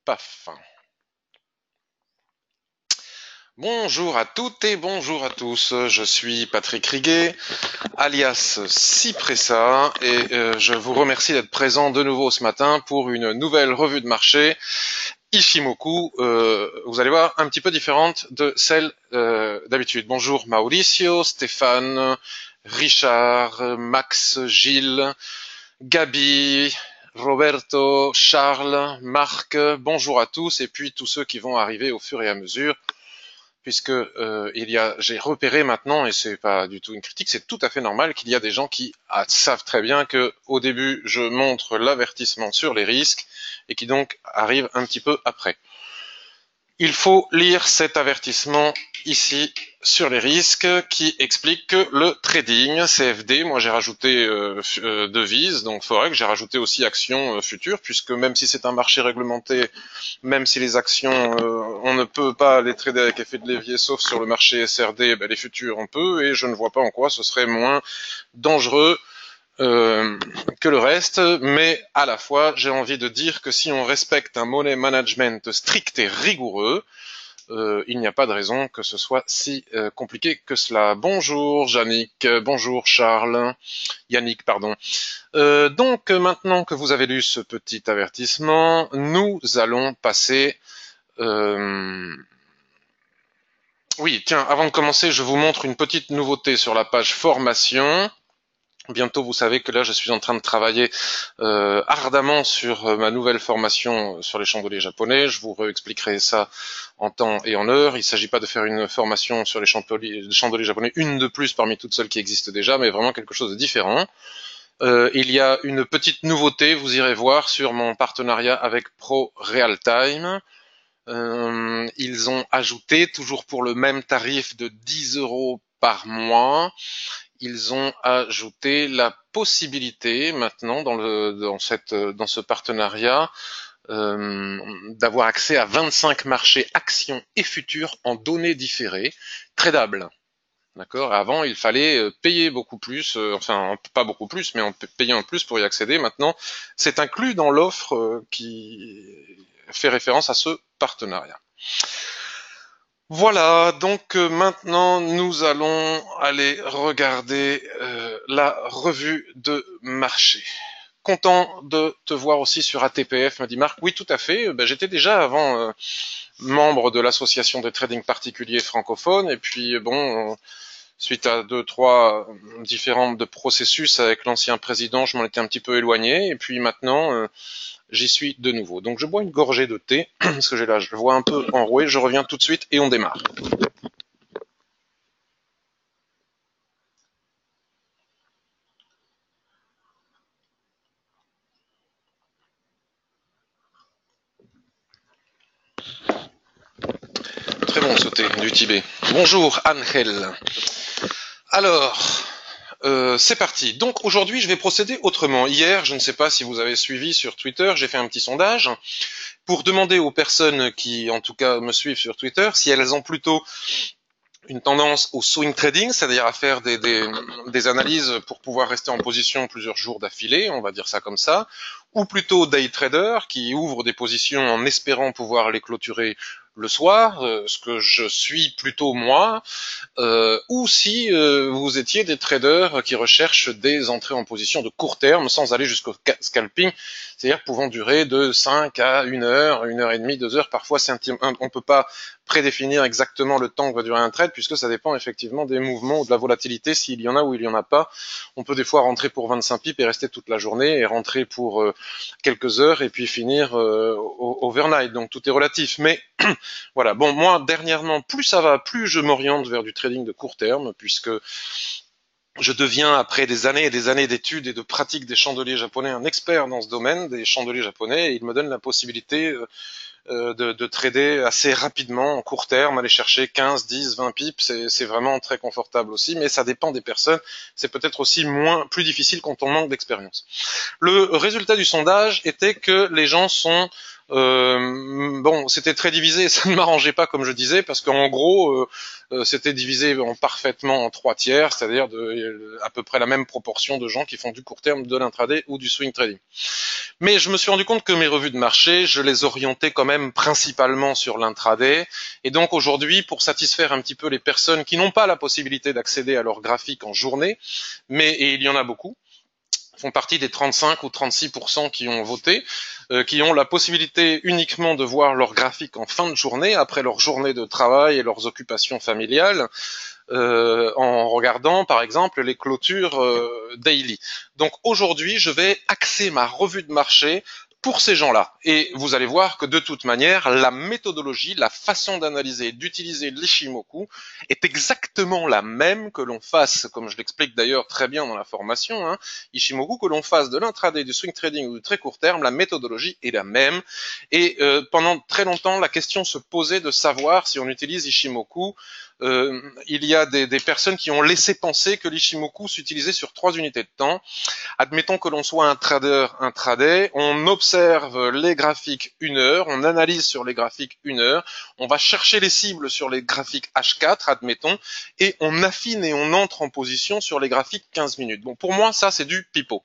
Paf. Bonjour à toutes et bonjour à tous, je suis Patrick Riguet, alias Cipressa, et je vous remercie d'être présent de nouveau ce matin pour une nouvelle revue de marché Ishimoku, vous allez voir, un petit peu différente de celle d'habitude. Bonjour Mauricio, Stéphane, Richard, Max, Gilles, Gabi, Roberto, Charles, Marc, bonjour à tous, et puis tous ceux qui vont arriver au fur et à mesure, puisque j'ai repéré maintenant, et c'est pas du tout une critique, c'est tout à fait normal qu'il y a des gens qui savent très bien que au début je montre l'avertissement sur les risques et qui donc arrivent un petit peu après. Il faut lire cet avertissement ici sur les risques qui explique que le trading, CFD, moi j'ai rajouté devises, donc Forex, j'ai rajouté aussi actions futures, puisque même si c'est un marché réglementé, même si les actions, on ne peut pas les trader avec effet de levier, sauf sur le marché SRD, les futurs on peut, et je ne vois pas en quoi ce serait moins dangereux que le reste, mais à la fois j'ai envie de dire que si on respecte un money management strict et rigoureux, il n'y a pas de raison que ce soit si compliqué que cela. Bonjour Yannick, bonjour Charles, Yannick pardon. Donc maintenant que vous avez lu ce petit avertissement, nous allons passer... Oui, tiens, avant de commencer, je vous montre une petite nouveauté sur la page formation. Bientôt, vous savez que là, je suis en train de travailler ardemment sur ma nouvelle formation sur les chandeliers japonais. Je vous réexpliquerai ça en temps et en heure. Il ne s'agit pas de faire une formation sur les chandeliers japonais, une de plus parmi toutes celles qui existent déjà, mais vraiment quelque chose de différent. Il y a une petite nouveauté, vous irez voir, sur mon partenariat avec Pro Realtime. Ils ont ajouté, toujours pour le même tarif de 10 € par mois, ils ont ajouté la possibilité maintenant dans ce partenariat d'avoir accès à 25 marchés actions et futurs en données différées, tradables. D'accord. Avant, il fallait payer beaucoup plus, enfin pas beaucoup plus, mais on payait en plus pour y accéder. Maintenant, c'est inclus dans l'offre qui fait référence à ce partenariat. Voilà, donc maintenant nous allons aller regarder la revue de marché. Content de te voir aussi sur ATPF, me dit Marc. Oui, tout à fait. J'étais déjà avant membre de l'association des trading particuliers francophones, et puis suite à 2-3 différents de processus avec l'ancien président, je m'en étais un petit peu éloigné, et puis maintenant j'y suis de nouveau. Donc je bois une gorgée de thé, parce que je le vois un peu enroué, je reviens tout de suite et on démarre. Très bon ce thé du Tibet. Bonjour Angel. Alors, c'est parti. Donc aujourd'hui je vais procéder autrement. Hier, je ne sais pas si vous avez suivi sur Twitter, j'ai fait un petit sondage pour demander aux personnes qui en tout cas me suivent sur Twitter si elles ont plutôt une tendance au swing trading, c'est-à-dire à faire des analyses pour pouvoir rester en position plusieurs jours d'affilée, on va dire ça comme ça, ou plutôt day trader qui ouvre des positions en espérant pouvoir les clôturer le soir, ce que je suis plutôt moi, ou si vous étiez des traders qui recherchent des entrées en position de court terme sans aller jusqu'au scalping, c'est-à-dire pouvant durer de 5 à 1 heure, 1 heure et demie, 2 heures, parfois on peut pas prédéfinir exactement le temps que va durer un trade puisque ça dépend effectivement des mouvements ou de la volatilité, s'il y en a ou il y en a pas. On peut des fois rentrer pour 25 pips et rester toute la journée et rentrer pour quelques heures et puis finir overnight, donc tout est relatif, mais voilà. Bon, moi dernièrement, plus ça va, plus je m'oriente vers du trading de court terme puisque je deviens, après des années et des années d'études et de pratique des chandeliers japonais, un expert dans ce domaine des chandeliers japonais, et il me donne la possibilité de trader assez rapidement en court terme, aller chercher 15, 10, 20 pips, c'est vraiment très confortable aussi, mais ça dépend des personnes, c'est peut-être aussi plus difficile quand on manque d'expérience. Le résultat du sondage était que les gens sont Bon, c'était très divisé, ça ne m'arrangeait pas comme je disais, parce qu'en gros, c'était divisé parfaitement en 3 tiers, c'est-à-dire à peu près la même proportion de gens qui font du court terme, de l'intraday ou du swing trading. Mais je me suis rendu compte que mes revues de marché, je les orientais quand même principalement sur l'intraday. Et donc aujourd'hui, pour satisfaire un petit peu les personnes qui n'ont pas la possibilité d'accéder à leur graphique en journée, et il y en a beaucoup, font partie des 35 ou 36% qui ont voté, qui ont la possibilité uniquement de voir leur graphique en fin de journée, après leur journée de travail et leurs occupations familiales, en regardant par exemple les clôtures daily. Donc aujourd'hui, je vais axer ma revue de marché pour ces gens-là. Et vous allez voir que de toute manière, la méthodologie, la façon d'analyser, d'utiliser l'Ishimoku est exactement la même que l'on fasse, comme je l'explique d'ailleurs très bien dans la formation, hein, Ishimoku, que l'on fasse de l'intraday, du swing trading ou du très court terme, la méthodologie est la même. Et pendant très longtemps, la question se posait de savoir si on utilise Ishimoku. Il y a des personnes qui ont laissé penser que l'Ishimoku s'utilisait sur 3 unités de temps. Admettons que l'on soit un trader intraday, on observe les graphiques 1 heure, on analyse sur les graphiques 1 heure, on va chercher les cibles sur les graphiques H4, admettons, et on affine et on entre en position sur les graphiques 15 minutes. Bon, pour moi, ça, c'est du pipeau.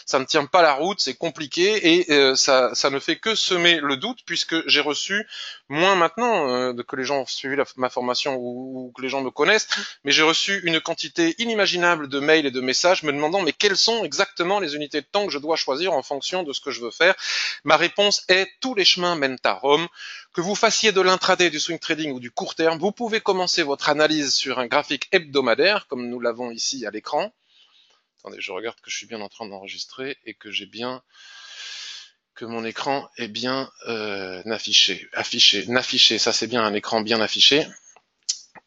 Ça ne tient pas la route, c'est compliqué et ça ne fait que semer le doute puisque j'ai reçu, moins maintenant que les gens ont suivi ma formation ou que les gens me connaissent, mais j'ai reçu une quantité inimaginable de mails et de messages me demandant mais quelles sont exactement les unités de temps que je dois choisir en fonction de ce que je veux faire. Ma réponse est tous les chemins mènent à Rome. Que vous fassiez de l'intraday, du swing trading ou du court terme, vous pouvez commencer votre analyse sur un graphique hebdomadaire comme nous l'avons ici à l'écran. Attendez, je regarde que je suis bien en train d'enregistrer et que que mon écran est bien affiché. Ça c'est bien un écran bien affiché.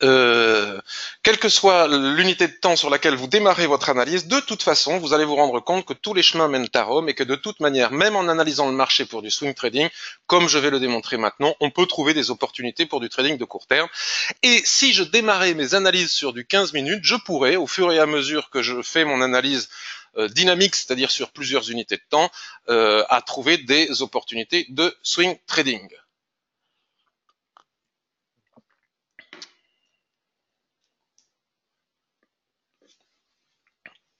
Quelle que soit l'unité de temps sur laquelle vous démarrez votre analyse, de toute façon, vous allez vous rendre compte que tous les chemins mènent à Rome et que de toute manière, même en analysant le marché pour du swing trading, comme je vais le démontrer maintenant, on peut trouver des opportunités pour du trading de court terme. Et si je démarrais mes analyses sur du 15 minutes, je pourrais, au fur et à mesure que je fais mon analyse dynamique, c'est-à-dire sur plusieurs unités de temps, à trouver des opportunités de swing trading.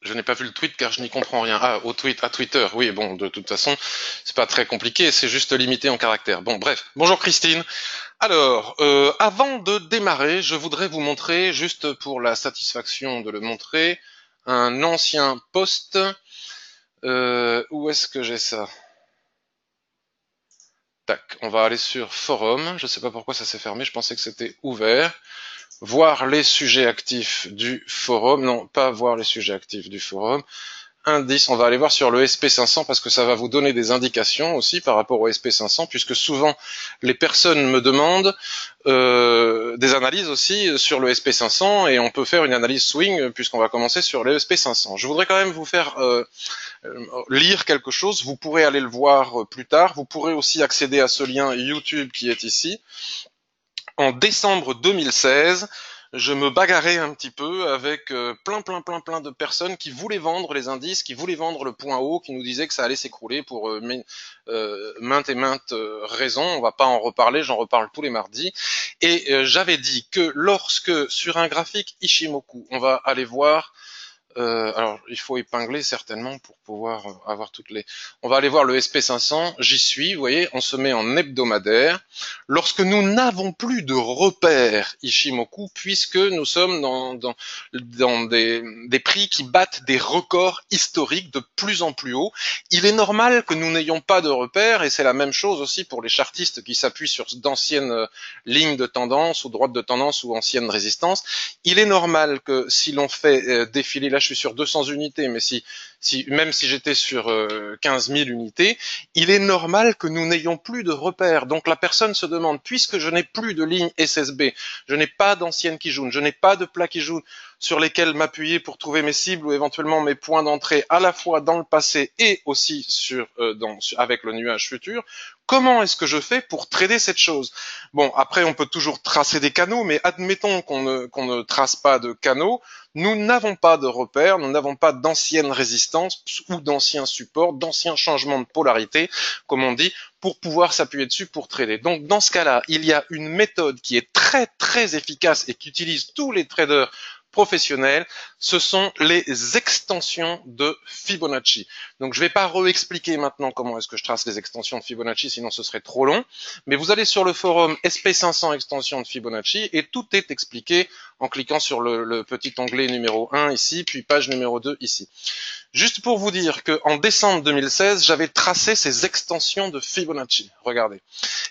Je n'ai pas vu le tweet car je n'y comprends rien. Ah, au tweet, à Twitter. Oui, bon, de toute façon, c'est pas très compliqué, c'est juste limité en caractères. Bon, bref. Bonjour Christine. Alors, avant de démarrer, je voudrais vous montrer, juste pour la satisfaction de le montrer, un ancien post. Où est-ce que j'ai ça? Tac, on va aller sur forum. Je sais pas pourquoi ça s'est fermé, je pensais que c'était ouvert. Voir les sujets actifs du forum. Non, pas voir les sujets actifs du forum. Indice, on va aller voir sur le SP500 parce que ça va vous donner des indications aussi par rapport au SP500 puisque souvent les personnes me demandent des analyses aussi sur le SP500 et on peut faire une analyse swing puisqu'on va commencer sur le SP500. Je voudrais quand même vous faire lire quelque chose, vous pourrez aller le voir plus tard, vous pourrez aussi accéder à ce lien YouTube qui est ici. En décembre 2016, je me bagarrais un petit peu avec plein de personnes qui voulaient vendre les indices, qui voulaient vendre le point haut, qui nous disaient que ça allait s'écrouler pour maintes et maintes raisons. On va pas en reparler, j'en reparle tous les mardis. Et j'avais dit que lorsque sur un graphique Ishimoku, on va aller voir alors, il faut épingler certainement pour pouvoir avoir toutes les... On va aller voir le SP500, j'y suis, vous voyez, on se met en hebdomadaire. Lorsque nous n'avons plus de repères Ishimoku, puisque nous sommes dans des prix qui battent des records historiques de plus en plus haut, il est normal que nous n'ayons pas de repères, et c'est la même chose aussi pour les chartistes qui s'appuient sur d'anciennes lignes de tendance, ou droites de tendance, ou anciennes résistances. Il est normal que si l'on fait défiler, là je suis sur 200 unités, mais même si j'étais sur 15 000 unités, il est normal que nous n'ayons plus de repères. Donc la personne se demande, puisque je n'ai plus de ligne SSB, je n'ai pas d'ancienne Kijun, je n'ai pas de plat Kijun sur lesquels m'appuyer pour trouver mes cibles ou éventuellement mes points d'entrée à la fois dans le passé et aussi avec le nuage futur. Comment est-ce que je fais pour trader cette chose? Bon, après, on peut toujours tracer des canaux, mais admettons qu'on ne trace pas de canaux. Nous n'avons pas de repères, nous n'avons pas d'anciennes résistances ou d'anciens supports, d'anciens changements de polarité, comme on dit, pour pouvoir s'appuyer dessus pour trader. Donc, dans ce cas-là, il y a une méthode qui est très, très efficace et qu'utilisent tous les traders professionnels, ce sont les extensions de Fibonacci. Donc je ne vais pas re-expliquer maintenant comment est-ce que je trace les extensions de Fibonacci, sinon ce serait trop long, mais vous allez sur le forum SP500 extensions de Fibonacci et tout est expliqué en cliquant sur le petit onglet numéro 1 ici, puis page numéro 2 ici. Juste pour vous dire qu'en décembre 2016, j'avais tracé ces extensions de Fibonacci, regardez.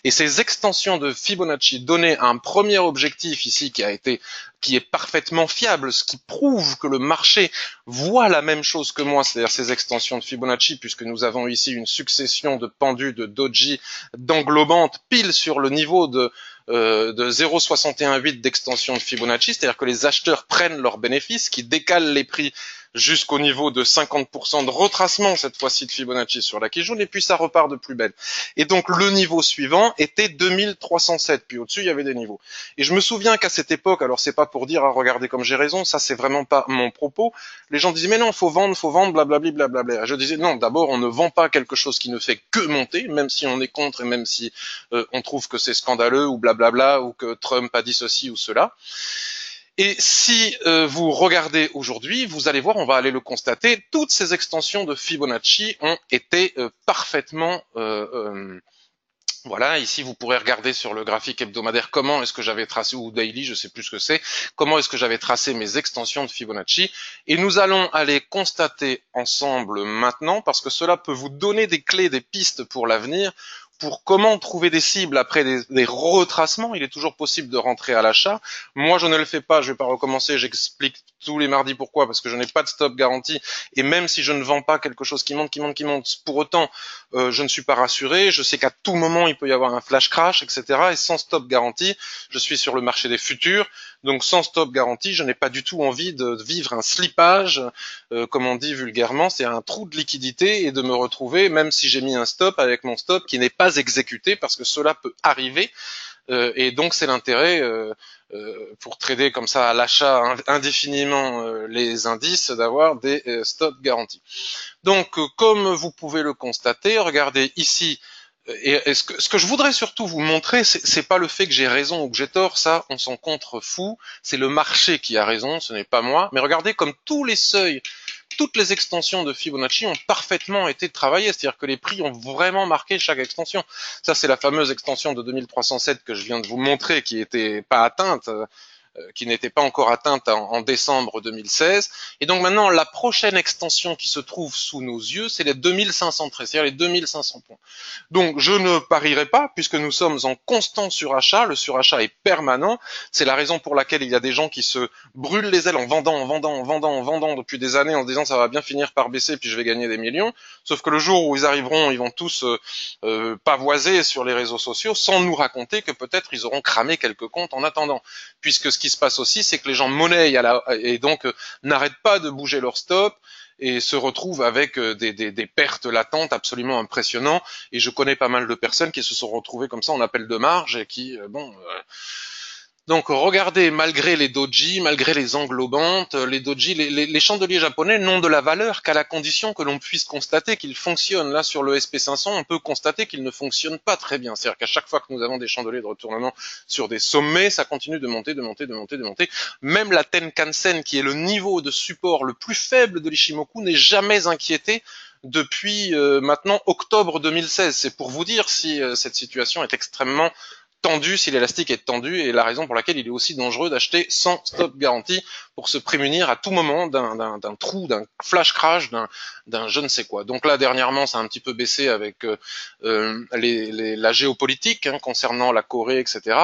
Et ces extensions de Fibonacci donnaient un premier objectif ici qui est parfaitement fiable, ce qui prouve que le marché voit la même chose que moi, c'est-à-dire ces extensions de Fibonacci, puisque nous avons ici une succession de pendus, de doji, d'englobantes, pile sur le niveau de 0,618 d'extension de Fibonacci, c'est-à-dire que les acheteurs prennent leurs bénéfices, qui décalent les prix jusqu'au niveau de 50% de retracement, cette fois-ci de Fibonacci sur la Kijun, et puis ça repart de plus belle. Et donc le niveau suivant était 2307, puis au-dessus il y avait des niveaux. Et je me souviens qu'à cette époque, alors c'est pas pour dire, regardez comme j'ai raison, ça c'est vraiment pas mon propos, les gens disaient mais non, faut vendre, blablabli, blablabla. Je disais non, d'abord on ne vend pas quelque chose qui ne fait que monter, même si on est contre et même si on trouve que c'est scandaleux ou blablabla, ou que Trump a dit ceci ou cela. Et si vous regardez aujourd'hui, vous allez voir, on va aller le constater, toutes ces extensions de Fibonacci ont été parfaitement... voilà, ici vous pourrez regarder sur le graphique hebdomadaire comment est-ce que j'avais tracé, ou daily, je sais plus ce que c'est, comment est-ce que j'avais tracé mes extensions de Fibonacci. Et nous allons aller constater ensemble maintenant, parce que cela peut vous donner des clés, des pistes pour l'avenir, pour comment trouver des cibles après des retracements. Il est toujours possible de rentrer à l'achat. Moi, je ne le fais pas, je vais pas recommencer, j'explique tous les mardis pourquoi, parce que je n'ai pas de stop garanti, et même si je ne vends pas quelque chose qui monte, pour autant, je ne suis pas rassuré, je sais qu'à tout moment, il peut y avoir un flash crash, etc. Et sans stop garanti, je suis sur le marché des futurs, donc sans stop garanti, je n'ai pas du tout envie de vivre un slippage, comme on dit vulgairement, c'est un trou de liquidité, et de me retrouver, même si j'ai mis un stop, avec mon stop qui n'est pas exécuté, parce que cela peut arriver, et donc c'est l'intérêt pour trader comme ça à l'achat indéfiniment les indices, d'avoir des stop garantis. Donc comme vous pouvez le constater, regardez ici, et ce que je voudrais surtout vous montrer, c'est pas le fait que j'ai raison ou que j'ai tort, ça on s'en contrefout, c'est le marché qui a raison, ce n'est pas moi, mais regardez comme tous les seuils, toutes les extensions de Fibonacci ont parfaitement été travaillées, c'est-à-dire que les prix ont vraiment marqué chaque extension. Ça, c'est la fameuse extension de 2307 que je viens de vous montrer, qui n'était pas atteinte, qui n'était pas encore atteinte en décembre 2016. Et donc maintenant, la prochaine extension qui se trouve sous nos yeux, c'est les 2513, c'est-à-dire les 2500 points. Donc je ne parierai pas, puisque nous sommes en constant surachat, le surachat est permanent, c'est la raison pour laquelle il y a des gens qui se brûlent les ailes en vendant depuis des années, en se disant ça va bien finir par baisser, puis je vais gagner des millions, sauf que le jour où ils arriveront, ils vont tous pavoiser sur les réseaux sociaux, sans nous raconter que peut-être ils auront cramé quelques comptes en attendant, puisque ce qui se passe aussi, c'est que les gens monnaient et donc n'arrêtent pas de bouger leur stop et se retrouvent avec des pertes latentes absolument impressionnantes. Et je connais pas mal de personnes qui se sont retrouvées comme ça en appel de marge et qui, donc regardez, malgré les doji, malgré les englobantes, les doji, les chandeliers japonais n'ont de la valeur qu'à la condition que l'on puisse constater qu'ils fonctionnent. Là, sur le SP500, on peut constater qu'ils ne fonctionnent pas très bien. C'est-à-dire qu'à chaque fois que nous avons des chandeliers de retournement sur des sommets, ça continue de monter. Même la Tenkan-sen, qui est le niveau de support le plus faible de l'Ichimoku, n'est jamais inquiété depuis maintenant octobre 2016. C'est pour vous dire si cette situation est extrêmement tendu, si l'élastique est tendu, et la raison pour laquelle il est aussi dangereux d'acheter sans stop garantie pour se prémunir à tout moment d'un trou, d'un flash crash, d'un je ne sais quoi. Donc là, dernièrement, ça a un petit peu baissé avec la géopolitique concernant la Corée, etc.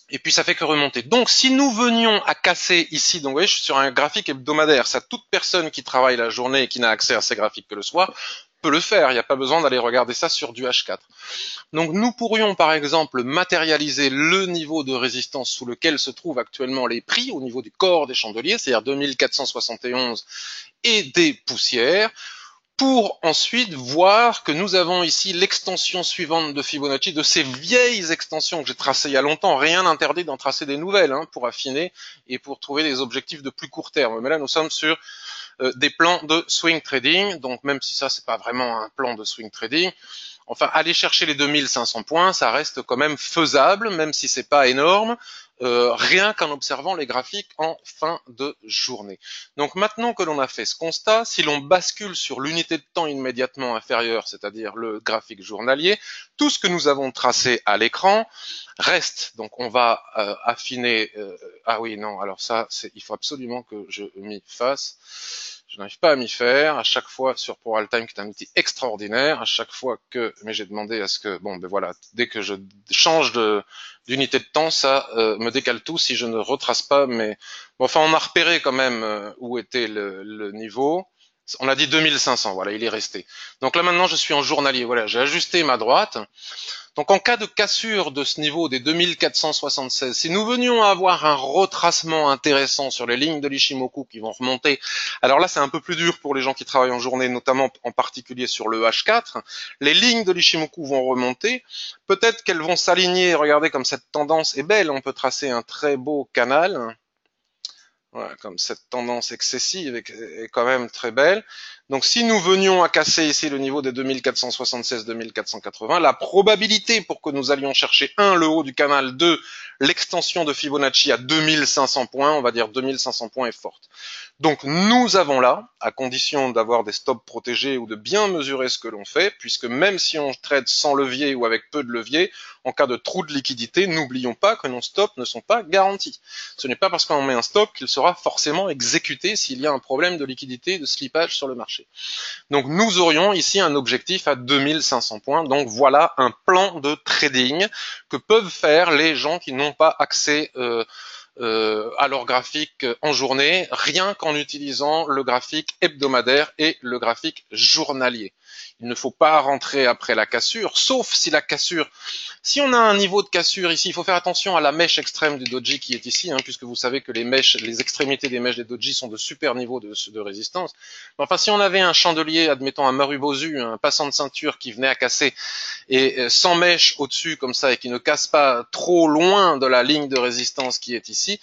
Et puis ça fait que remonter. Donc si nous venions à casser ici, donc vous voyez, je suis sur un graphique hebdomadaire, ça toute personne qui travaille la journée et qui n'a accès à ces graphiques que le soir peut le faire, il n'y a pas besoin d'aller regarder ça sur du H4. Donc nous pourrions par exemple matérialiser le niveau de résistance sous lequel se trouvent actuellement les prix au niveau du corps des chandeliers, c'est-à-dire 2471 et des poussières, pour ensuite voir que nous avons ici l'extension suivante de Fibonacci, de ces vieilles extensions que j'ai tracées il y a longtemps. Rien n'interdit d'en tracer des nouvelles pour affiner et pour trouver des objectifs de plus court terme. Mais là, nous sommes sur des plans de swing trading, donc même si ça, c'est pas vraiment un plan de swing trading, enfin, aller chercher les 2500 points, ça reste quand même faisable, même si c'est pas énorme, rien qu'en observant les graphiques en fin de journée. Donc maintenant que l'on a fait ce constat, si l'on bascule sur l'unité de temps immédiatement inférieure, c'est-à-dire le graphique journalier, tout ce que nous avons tracé à l'écran reste. Donc on va affiner. Ah oui, non, alors ça, il faut absolument que je m'y fasse. Je n'arrive pas à m'y faire. À chaque fois sur ProRealTime, qui est un outil extraordinaire, à chaque fois que, mais j'ai demandé à ce que, bon, ben voilà, dès que je change d'unité de temps, ça me décale tout si je ne retrace pas. Mais bon, enfin, on a repéré quand même où était le niveau. On a dit 2500, voilà, il est resté. Donc là maintenant, je suis en journalier. Voilà, j'ai ajusté ma droite. Donc en cas de cassure de ce niveau des 2476, si nous venions à avoir un retracement intéressant sur les lignes de l'Ichimoku qui vont remonter, alors là c'est un peu plus dur pour les gens qui travaillent en journée, notamment en particulier sur le H4, les lignes de l'Ichimoku vont remonter, peut-être qu'elles vont s'aligner, regardez comme cette tendance est belle, on peut tracer un très beau canal, voilà, comme cette tendance excessive est quand même très belle. Donc si nous venions à casser ici le niveau des 2476-2480, la probabilité pour que nous allions chercher 1, le haut du canal, 2, l'extension de Fibonacci à 2500 points, on va dire 2500 points est forte. Donc nous avons là, à condition d'avoir des stops protégés ou de bien mesurer ce que l'on fait, puisque même si on trade sans levier ou avec peu de levier, en cas de trou de liquidité, n'oublions pas que nos stops ne sont pas garantis. Ce n'est pas parce qu'on met un stop qu'il sera forcément exécuté s'il y a un problème de liquidité, de slippage sur le marché. Donc nous aurions ici un objectif à 2500 points. Donc voilà un plan de trading que peuvent faire les gens qui n'ont pas accès à leur graphique en journée, rien qu'en utilisant le graphique hebdomadaire et le graphique journalier. Il ne faut pas rentrer après la cassure, sauf si la cassure, si on a un niveau de cassure ici, il faut faire attention à la mèche extrême du doji qui est ici, puisque vous savez que les extrémités des mèches des doji sont de super niveaux de résistance. Mais enfin, si on avait un chandelier, admettons un Marubozu, un passant de ceinture qui venait à casser et sans mèche au-dessus comme ça et qui ne casse pas trop loin de la ligne de résistance qui est ici,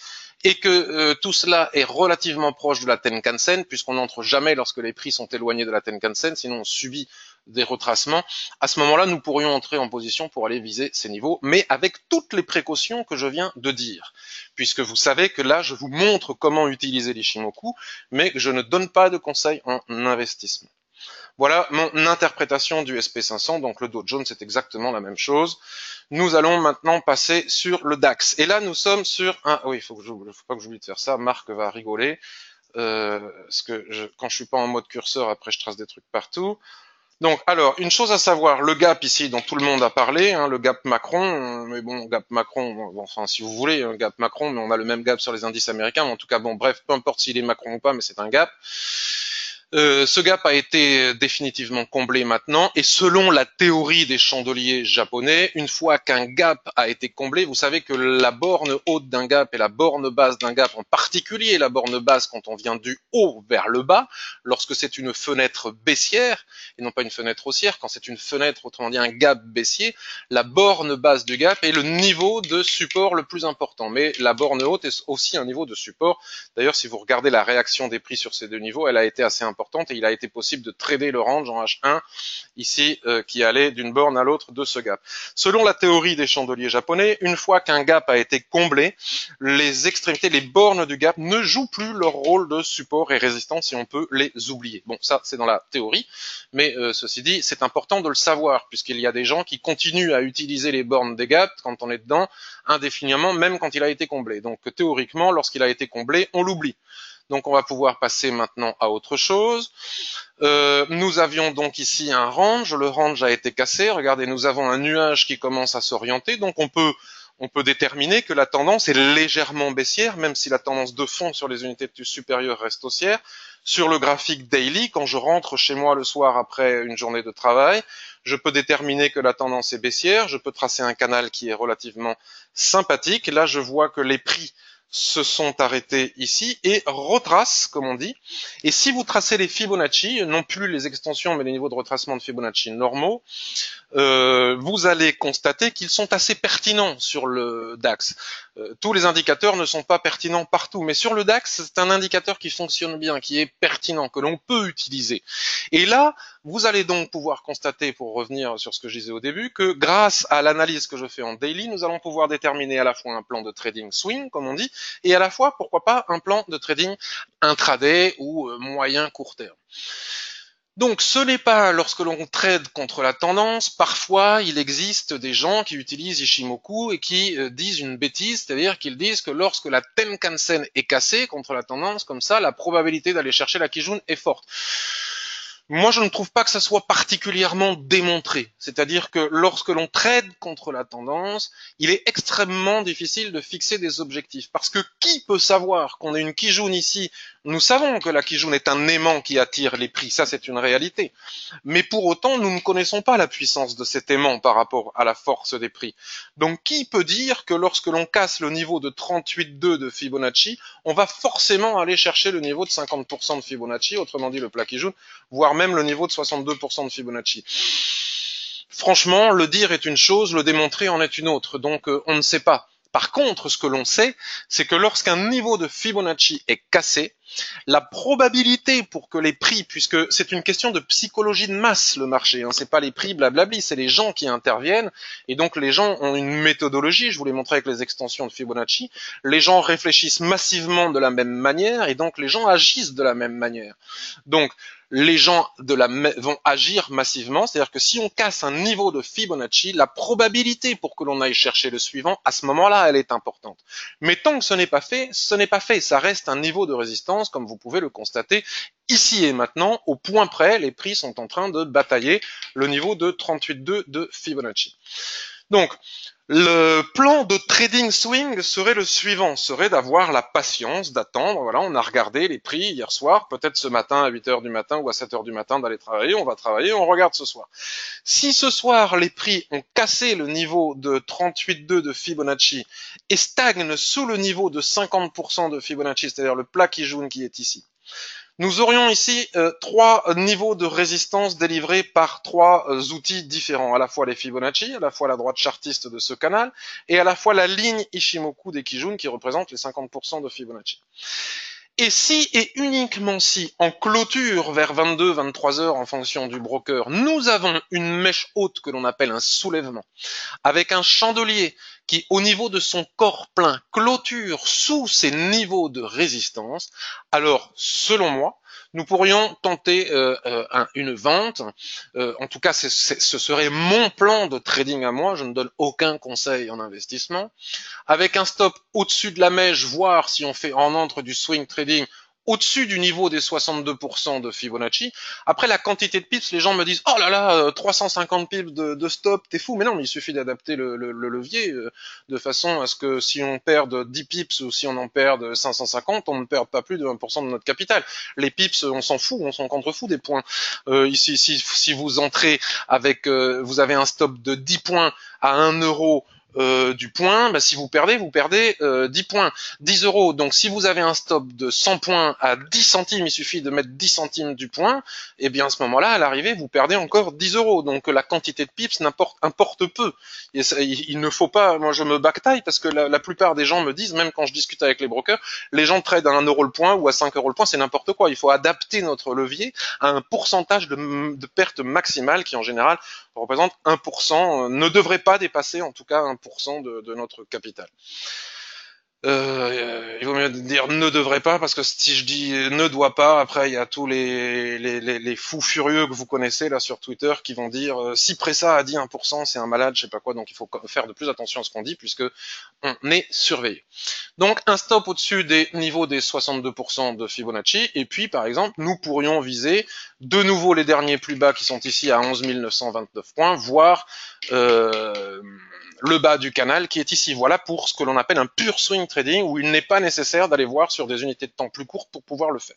et que tout cela est relativement proche de la Tenkan-sen, puisqu'on n'entre jamais lorsque les prix sont éloignés de la Tenkan-sen, sinon on subit des retracements. À ce moment-là, nous pourrions entrer en position pour aller viser ces niveaux, mais avec toutes les précautions que je viens de dire, puisque vous savez que là, je vous montre comment utiliser l'Ichimoku, mais je ne donne pas de conseils en investissement. Voilà mon interprétation du SP500, donc le Dow Jones c'est exactement la même chose. Nous allons maintenant passer sur le DAX. Et là nous sommes sur un... Oui, faut pas que j'oublie de faire ça, Marc va rigoler. Parce que quand je suis pas en mode curseur, après je trace des trucs partout. Donc, alors, une chose à savoir, le gap ici dont tout le monde a parlé, le gap Macron, mais bon, gap Macron, bon, enfin, si vous voulez, un gap Macron, mais on a le même gap sur les indices américains, mais en tout cas, bon, bref, peu importe s'il est Macron ou pas, mais c'est un gap. Ce gap a été définitivement comblé maintenant, et selon la théorie des chandeliers japonais, une fois qu'un gap a été comblé, vous savez que la borne haute d'un gap et la borne basse d'un gap, en particulier la borne basse quand on vient du haut vers le bas, lorsque c'est une fenêtre baissière, et non pas une fenêtre haussière, quand c'est une fenêtre, autrement dit un gap baissier, la borne basse du gap est le niveau de support le plus important, mais la borne haute est aussi un niveau de support. D'ailleurs, si vous regardez la réaction des prix sur ces deux niveaux, elle a été assez importante, et il a été possible de trader le range en H1 ici qui allait d'une borne à l'autre de ce gap. Selon la théorie des chandeliers japonais, une fois qu'un gap a été comblé, les extrémités, les bornes du gap ne jouent plus leur rôle de support et résistance et on peut les oublier. Bon, ça c'est dans la théorie, mais ceci dit, c'est important de le savoir puisqu'il y a des gens qui continuent à utiliser les bornes des gaps quand on est dedans indéfiniment, même quand il a été comblé. Donc théoriquement, lorsqu'il a été comblé, on l'oublie. Donc on va pouvoir passer maintenant à autre chose. Nous avions donc ici un range, le range a été cassé, regardez, nous avons un nuage qui commence à s'orienter, donc on peut on peut déterminer que la tendance est légèrement baissière, même si la tendance de fond sur les unités supérieures reste haussière. Sur le graphique daily, quand je rentre chez moi le soir après une journée de travail, je peux déterminer que la tendance est baissière, je peux tracer un canal qui est relativement sympathique. Là, je vois que les prix se sont arrêtés ici et retracent, comme on dit. Et si vous tracez les Fibonacci, non plus les extensions, mais les niveaux de retracement de Fibonacci normaux, vous allez constater qu'ils sont assez pertinents sur le DAX. Tous les indicateurs ne sont pas pertinents partout, mais sur le DAX, c'est un indicateur qui fonctionne bien, qui est pertinent, que l'on peut utiliser. Et là, vous allez donc pouvoir constater, pour revenir sur ce que je disais au début, que grâce à l'analyse que je fais en daily, nous allons pouvoir déterminer à la fois un plan de trading swing, comme on dit, et à la fois, pourquoi pas, un plan de trading intraday ou moyen court terme. Donc ce n'est pas lorsque l'on trade contre la tendance, parfois il existe des gens qui utilisent Ishimoku et qui disent une bêtise, c'est-à-dire qu'ils disent que lorsque la Tenkan-sen est cassée contre la tendance, comme ça, la probabilité d'aller chercher la Kijun est forte. Moi, je ne trouve pas que ça soit particulièrement démontré. C'est-à-dire que lorsque l'on trade contre la tendance, il est extrêmement difficile de fixer des objectifs. Parce que qui peut savoir qu'on a une Kijun ici? Nous savons que la Kijun est un aimant qui attire les prix, ça c'est une réalité. Mais pour autant, nous ne connaissons pas la puissance de cet aimant par rapport à la force des prix. Donc qui peut dire que lorsque l'on casse le niveau de 38,2 de Fibonacci, on va forcément aller chercher le niveau de 50% de Fibonacci, autrement dit le plat Kijun, voire même le niveau de 62% de Fibonacci. Franchement, le dire est une chose, le démontrer en est une autre, donc on ne sait pas. Par contre, ce que l'on sait, c'est que lorsqu'un niveau de Fibonacci est cassé, la probabilité pour que les prix, puisque c'est une question de psychologie de masse le marché, c'est pas les prix blablabli, c'est les gens qui interviennent, et donc les gens ont une méthodologie, je vous l'ai montré avec les extensions de Fibonacci, les gens réfléchissent massivement de la même manière, et donc les gens agissent de la même manière. Donc les gens vont agir massivement, c'est-à-dire que si on casse un niveau de Fibonacci, la probabilité pour que l'on aille chercher le suivant, à ce moment-là, elle est importante. Mais tant que ce n'est pas fait, ce n'est pas fait, ça reste un niveau de résistance, comme vous pouvez le constater ici et maintenant, au point près, les prix sont en train de batailler le niveau de 38,2 de Fibonacci. Donc, le plan de trading swing serait le suivant, serait d'avoir la patience, d'attendre. Voilà, on a regardé les prix hier soir, peut-être ce matin à 8 heures du matin ou à 7 heures du matin d'aller travailler, on va travailler, on regarde ce soir. Si ce soir les prix ont cassé le niveau de 38,2 de Fibonacci et stagnent sous le niveau de 50% de Fibonacci, c'est-à-dire le plat Kijun qui est ici, nous aurions ici trois niveaux de résistance délivrés par trois outils différents, à la fois les Fibonacci, à la fois la droite chartiste de ce canal, et à la fois la ligne Ishimoku des Kijun qui représente les 50% de Fibonacci. Et si et uniquement si, en clôture vers 22-23 heures en fonction du broker, nous avons une mèche haute que l'on appelle un soulèvement, avec un chandelier qui, au niveau de son corps plein, clôture sous ces niveaux de résistance, alors, selon moi, nous pourrions tenter une vente. En tout cas, ce serait mon plan de trading à moi. Je ne donne aucun conseil en investissement. Avec un stop au-dessus de la mèche, voire si on fait en entre du swing trading, au-dessus du niveau des 62% de Fibonacci. Après, la quantité de pips, les gens me disent « Oh là là, 350 pips de stop, t'es fou !» Mais non, mais il suffit d'adapter le levier de façon à ce que si on perd 10 pips ou si on en perd 550, on ne perd pas plus de 1% de notre capital. Les pips, on s'en fout, on s'en contrefou des points. Ici, si vous entrez avec, vous avez un stop de 10 points à 1 euro, du point, bah, si vous perdez 10 points, 10 euros. Donc si vous avez un stop de 100 points à 10 centimes, il suffit de mettre 10 centimes du point, et bien à ce moment-là, à l'arrivée, vous perdez encore 10 euros. Donc la quantité de pips importe peu. Et ça, il ne faut pas, moi je me backtaille parce que la plupart des gens me disent, même quand je discute avec les brokers, les gens tradent à 1 euro le point ou à 5 euros le point, c'est n'importe quoi. Il faut adapter notre levier à un pourcentage de perte maximale qui en général représente 1%, ne devrait pas dépasser en tout cas 1% de notre capital. Il vaut mieux dire ne devrait pas, parce que si je dis ne doit pas, après il y a tous les fous furieux que vous connaissez là sur Twitter qui vont dire si Pressa a dit 1%, c'est un malade, je sais pas quoi, donc il faut faire de plus attention à ce qu'on dit puisque on est surveillé. Donc un stop au-dessus des niveaux des 62% de Fibonacci, et puis par exemple nous pourrions viser de nouveau les derniers plus bas qui sont ici à 11 929 points, voire le bas du canal qui est ici. Voilà pour ce que l'on appelle un pur swing trading, où il n'est pas nécessaire d'aller voir sur des unités de temps plus courtes pour pouvoir le faire.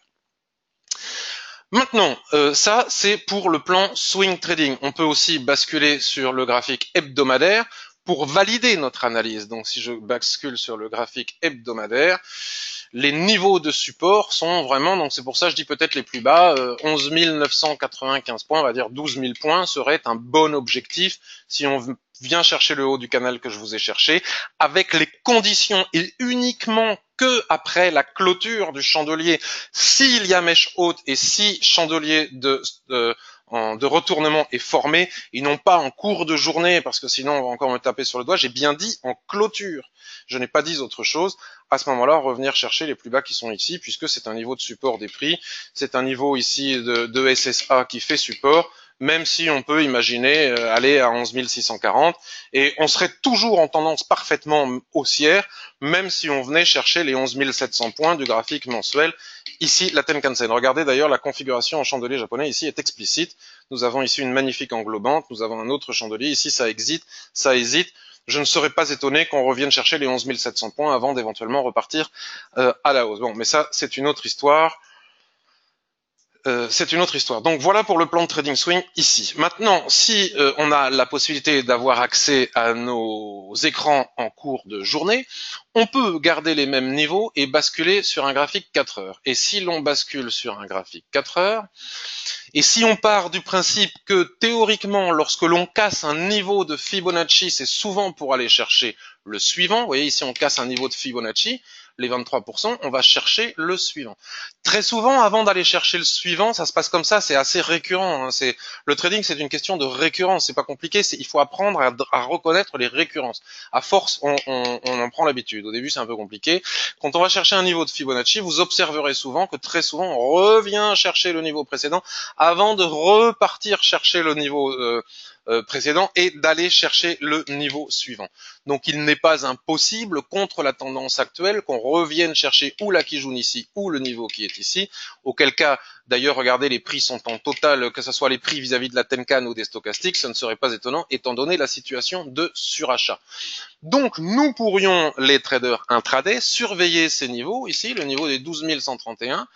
Maintenant, ça c'est pour le plan swing trading. On peut aussi basculer sur le graphique hebdomadaire pour valider notre analyse. Donc si je bascule sur le graphique hebdomadaire, les niveaux de support sont vraiment, donc c'est pour ça que je dis peut-être les plus bas, 11 995 points, on va dire 12 000 points serait un bon objectif si on vient chercher le haut du canal que je vous ai cherché, avec les conditions et uniquement que après la clôture du chandelier, s'il y a mèche haute et si chandelier de retournement est formé, et non pas en cours de journée, parce que sinon on va encore me taper sur le doigt. J'ai bien dit en clôture, je n'ai pas dit autre chose. À ce moment-là, revenir chercher les plus bas qui sont ici, puisque c'est un niveau de support des prix, c'est un niveau ici de SSA qui fait support, même si on peut imaginer aller à 11 640, et on serait toujours en tendance parfaitement haussière, même si on venait chercher les 11 700 points du graphique mensuel, ici la Tenkan-sen. Regardez d'ailleurs, la configuration en chandelier japonais ici est explicite. Nous avons ici une magnifique englobante, nous avons un autre chandelier, ici ça hésite. Je ne serais pas étonné qu'on revienne chercher les 11 700 points avant d'éventuellement repartir à la hausse. Bon, mais ça, c'est une autre histoire. Donc voilà pour le plan de trading swing ici. Maintenant, si on a la possibilité d'avoir accès à nos écrans en cours de journée, on peut garder les mêmes niveaux et basculer sur un graphique 4 heures. Et si l'on bascule sur un graphique 4 heures, et si on part du principe que théoriquement, lorsque l'on casse un niveau de Fibonacci, c'est souvent pour aller chercher le suivant. Vous voyez ici, on casse un niveau de Fibonacci, les 23%, on va chercher le suivant. Très souvent, avant d'aller chercher le suivant, ça se passe comme ça, c'est assez récurrent. Hein. Le trading, c'est une question de récurrence, c'est pas compliqué, il faut apprendre à reconnaître les récurrences. À force, on en prend l'habitude. Au début, c'est un peu compliqué. Quand on va chercher un niveau de Fibonacci, vous observerez souvent que très souvent, on revient chercher le niveau précédent avant de repartir chercher le niveau précédent et d'aller chercher le niveau suivant. Donc il n'est pas impossible, contre la tendance actuelle, qu'on revienne chercher ou la Kijun ici ou le niveau qui est ici, auquel cas, d'ailleurs, regardez, les prix sont en total, que ce soit les prix vis-à-vis de la Tenkan ou des stochastiques, ce ne serait pas étonnant étant donné la situation de surachat. Donc nous pourrions, les traders intraday, surveiller ces niveaux, ici le niveau des 12 131,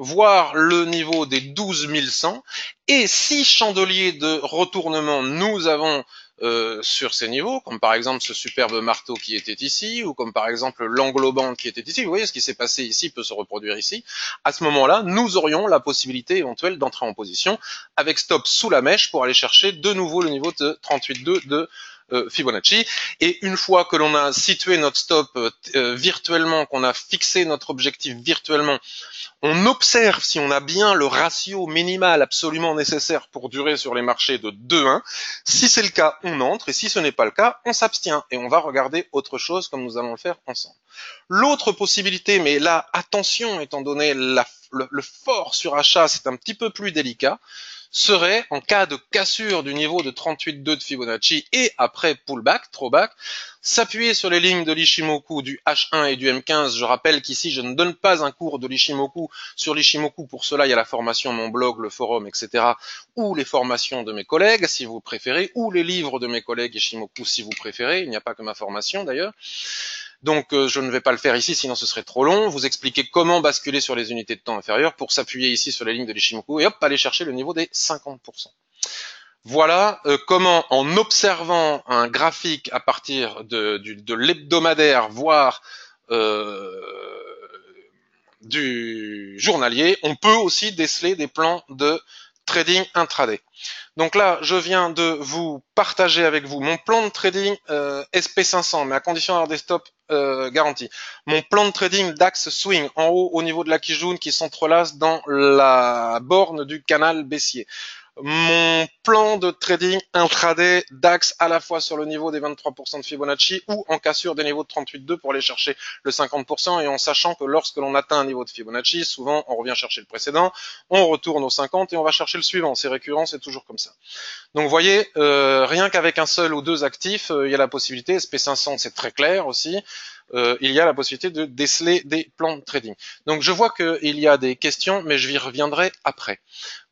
voir le niveau des 12 100, et si chandelier de retournement nous avons sur ces niveaux, comme par exemple ce superbe marteau qui était ici, ou comme par exemple l'englobante qui était ici, vous voyez ce qui s'est passé ici peut se reproduire ici, à ce moment-là, nous aurions la possibilité éventuelle d'entrer en position avec stop sous la mèche pour aller chercher de nouveau le niveau de 38,2 de Fibonacci, et une fois que l'on a situé notre stop virtuellement, qu'on a fixé notre objectif virtuellement, on observe si on a bien le ratio minimal absolument nécessaire pour durer sur les marchés de 2-1. Si c'est le cas, on entre, et si ce n'est pas le cas, on s'abstient et on va regarder autre chose comme nous allons le faire ensemble. L'autre possibilité, mais là, attention, étant donné le fort surachat, c'est un petit peu plus délicat, serait, en cas de cassure du niveau de 38,2 de Fibonacci et après pullback, throwback, s'appuyer sur les lignes de l'Ishimoku du H1 et du M15. Je rappelle qu'ici, je ne donne pas un cours de l'Ishimoku. Sur l'Ishimoku, pour cela, il y a la formation, mon blog, le forum, etc., ou les formations de mes collègues, si vous préférez, ou les livres de mes collègues Ishimoku, si vous préférez. Il n'y a pas que ma formation, d'ailleurs. Donc je ne vais pas le faire ici, sinon ce serait trop long. Vous expliquer comment basculer sur les unités de temps inférieures pour s'appuyer ici sur les lignes de l'Ishimoku et hop, aller chercher le niveau des 50%. Voilà comment, en observant un graphique à partir de l'hebdomadaire, voire du journalier, on peut aussi déceler des plans de trading intraday. Donc là, je viens de vous partager avec vous mon plan de trading SP500, mais à condition d'avoir des stops garantis. Mon plan de trading DAX Swing, en haut au niveau de la Kijun qui s'entrelace dans la borne du canal baissier. Mon plan de trading intraday DAX à la fois sur le niveau des 23% de Fibonacci ou en cassure des niveaux de 38,2 pour aller chercher le 50% et en sachant que lorsque l'on atteint un niveau de Fibonacci, souvent on revient chercher le précédent, on retourne au 50 et on va chercher le suivant. C'est récurrent, c'est toujours comme ça. Donc vous voyez, rien qu'avec un seul ou deux actifs, il y a la possibilité. SP500 c'est très clair aussi. il y a la possibilité de déceler des plans de trading. Donc je vois qu'il y a des questions, mais je y reviendrai après.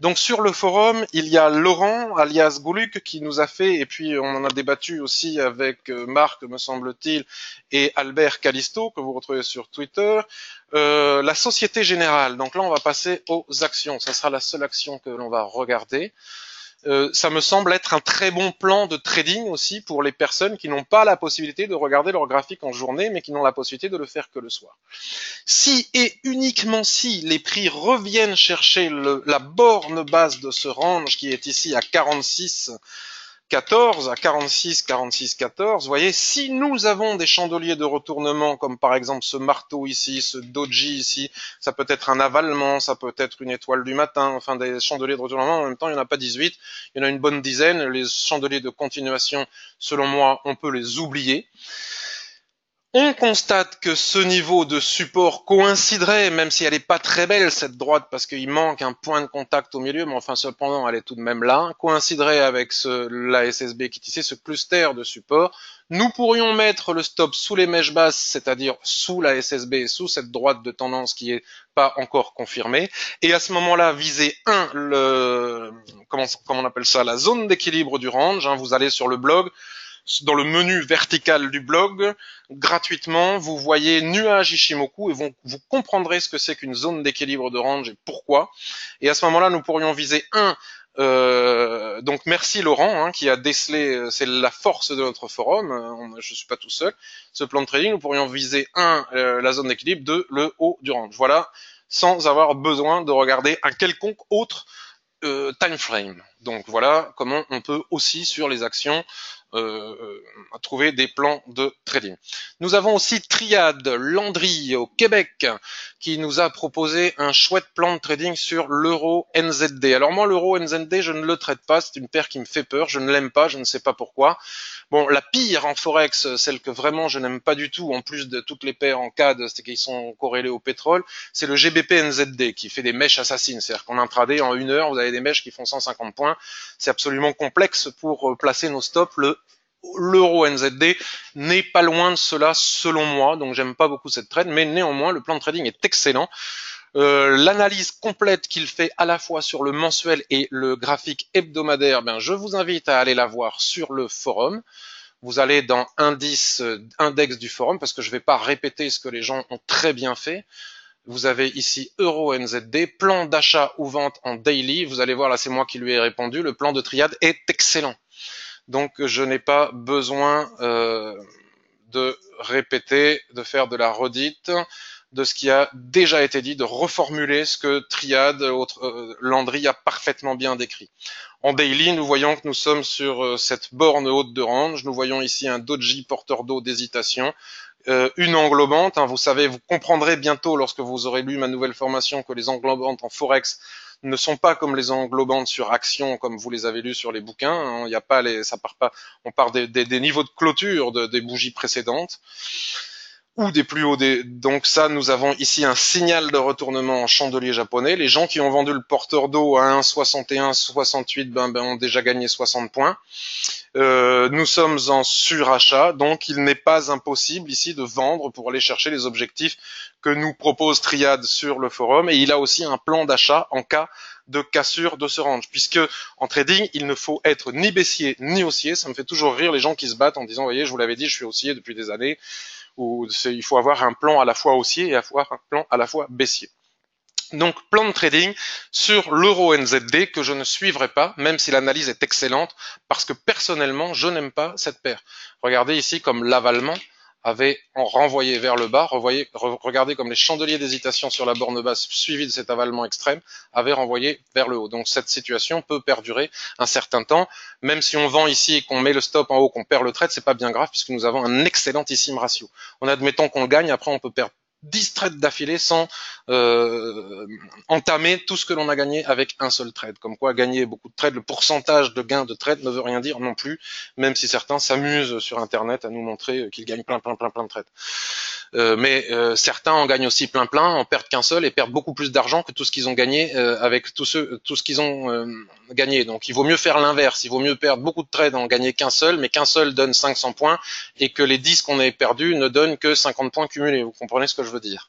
Donc sur le forum, il y a Laurent, alias Gouluc, qui nous a fait, et puis on en a débattu aussi avec Marc, me semble-t-il, et Albert Callisto, que vous retrouvez sur Twitter, la Société Générale. Donc là, on va passer aux actions. Ça sera la seule action que l'on va regarder. Ça me semble être un très bon plan de trading aussi pour les personnes qui n'ont pas la possibilité de regarder leur graphique en journée, mais qui n'ont la possibilité de le faire que le soir. Si et uniquement si les prix reviennent chercher la borne basse de ce range qui est ici à 46,14, à 46,14, vous voyez, si nous avons des chandeliers de retournement, comme par exemple ce marteau ici, ce doji ici, ça peut être un avalement, ça peut être une étoile du matin, enfin des chandeliers de retournement, en même temps il n'y en a pas 18, il y en a une bonne dizaine, les chandeliers de continuation, selon moi, on peut les oublier. On constate que ce niveau de support coïnciderait, même si elle n'est pas très belle cette droite, parce qu'il manque un point de contact au milieu, mais enfin cependant elle est tout de même là, coïnciderait avec la SSB qui est ici, ce cluster de support. Nous pourrions mettre le stop sous les mèches basses, c'est-à-dire sous la SSB, sous cette droite de tendance qui est pas encore confirmée, et à ce moment-là viser comment on appelle ça, la zone d'équilibre du range. Vous allez sur le blog, dans le menu vertical du blog, gratuitement, vous voyez nuage Ishimoku et vous comprendrez ce que c'est qu'une zone d'équilibre de range et pourquoi. Et à ce moment-là, nous pourrions viser donc merci Laurent qui a décelé, c'est la force de notre forum, je suis pas tout seul, ce plan de trading, nous pourrions viser la zone d'équilibre, 2 le haut du range. Voilà, sans avoir besoin de regarder un quelconque autre time frame. Donc voilà comment on peut aussi sur les actions trouver des plans de trading. Nous avons aussi Triad Landry au Québec qui nous a proposé un chouette plan de trading sur l'euro NZD. Alors moi l'euro NZD je ne le traite pas, c'est une paire qui me fait peur, je ne l'aime pas, je ne sais pas pourquoi. Bon, la pire en forex, celle que vraiment je n'aime pas du tout, en plus de toutes les paires en CAD, c'est qu'ils sont corrélés au pétrole, c'est le GBP NZD qui fait des mèches assassines. C'est-à-dire qu'en intraday, en 1 heure, vous avez des mèches qui font 150 points. C'est absolument complexe pour placer nos stops. L'euro NZD n'est pas loin de cela selon moi, donc j'aime pas beaucoup cette trade, mais néanmoins le plan de trading est excellent. L'analyse complète qu'il fait à la fois sur le mensuel et le graphique hebdomadaire, je vous invite à aller la voir sur le forum. Vous allez dans index du forum, parce que je ne vais pas répéter ce que les gens ont très bien fait. Vous avez ici Euro NZD, plan d'achat ou vente en daily. Vous allez voir, là c'est moi qui lui ai répondu, le plan de Triad est excellent. Donc je n'ai pas besoin de répéter, de faire de la redite de ce qui a déjà été dit, de reformuler ce que Triad, Landry a parfaitement bien décrit. En daily, nous voyons que nous sommes sur cette borne haute de range. Nous voyons ici un doji porteur d'eau d'hésitation, une englobante. Vous savez, vous comprendrez bientôt lorsque vous aurez lu ma nouvelle formation que les englobantes en forex ne sont pas comme les englobantes sur actions comme vous les avez lues sur les bouquins. Il n'y a pas ça part pas. On part des niveaux de clôture des bougies précédentes ou des plus hauts. Donc ça, nous avons ici un signal de retournement en chandelier japonais. Les gens qui ont vendu le porteur d'eau à 1,61, 68, ont déjà gagné 60 points. Nous sommes en surachat, donc il n'est pas impossible ici de vendre pour aller chercher les objectifs que nous propose Triad sur le forum. Et il a aussi un plan d'achat en cas de cassure de ce range, puisque en trading, il ne faut être ni baissier ni haussier. Ça me fait toujours rire les gens qui se battent en disant, voyez, je vous l'avais dit, je suis haussier depuis des années. Où il faut avoir un plan à la fois haussier et avoir un plan à la fois baissier. Donc plan de trading sur l'euro NZD que je ne suivrai pas, même si l'analyse est excellente, parce que personnellement je n'aime pas cette paire. Regardez ici comme l'avalement avait renvoyé vers le bas, regardez comme les chandeliers d'hésitation sur la borne basse suivis de cet avalement extrême avaient renvoyé vers le haut. Donc cette situation peut perdurer un certain temps, même si on vend ici et qu'on met le stop en haut, qu'on perd le trade, c'est pas bien grave puisque nous avons un excellentissime ratio. En admettant qu'on le gagne, après on peut perdre 10 trades d'affilée sans entamer tout ce que l'on a gagné avec un seul trade. Comme quoi, gagner beaucoup de trades, le pourcentage de gains de trades ne veut rien dire non plus, même si certains s'amusent sur Internet à nous montrer qu'ils gagnent plein de trades. mais certains en gagnent aussi plein, en perdent qu'un seul et perdent beaucoup plus d'argent que tout ce qu'ils ont gagné avec tout ce qu'ils ont gagné. Donc il vaut mieux faire l'inverse, il vaut mieux perdre beaucoup de trades en gagner qu'un seul, mais qu'un seul donne 500 points et que les 10 qu'on ait perdus ne donnent que 50 points cumulés. Vous comprenez ce que je veux dire?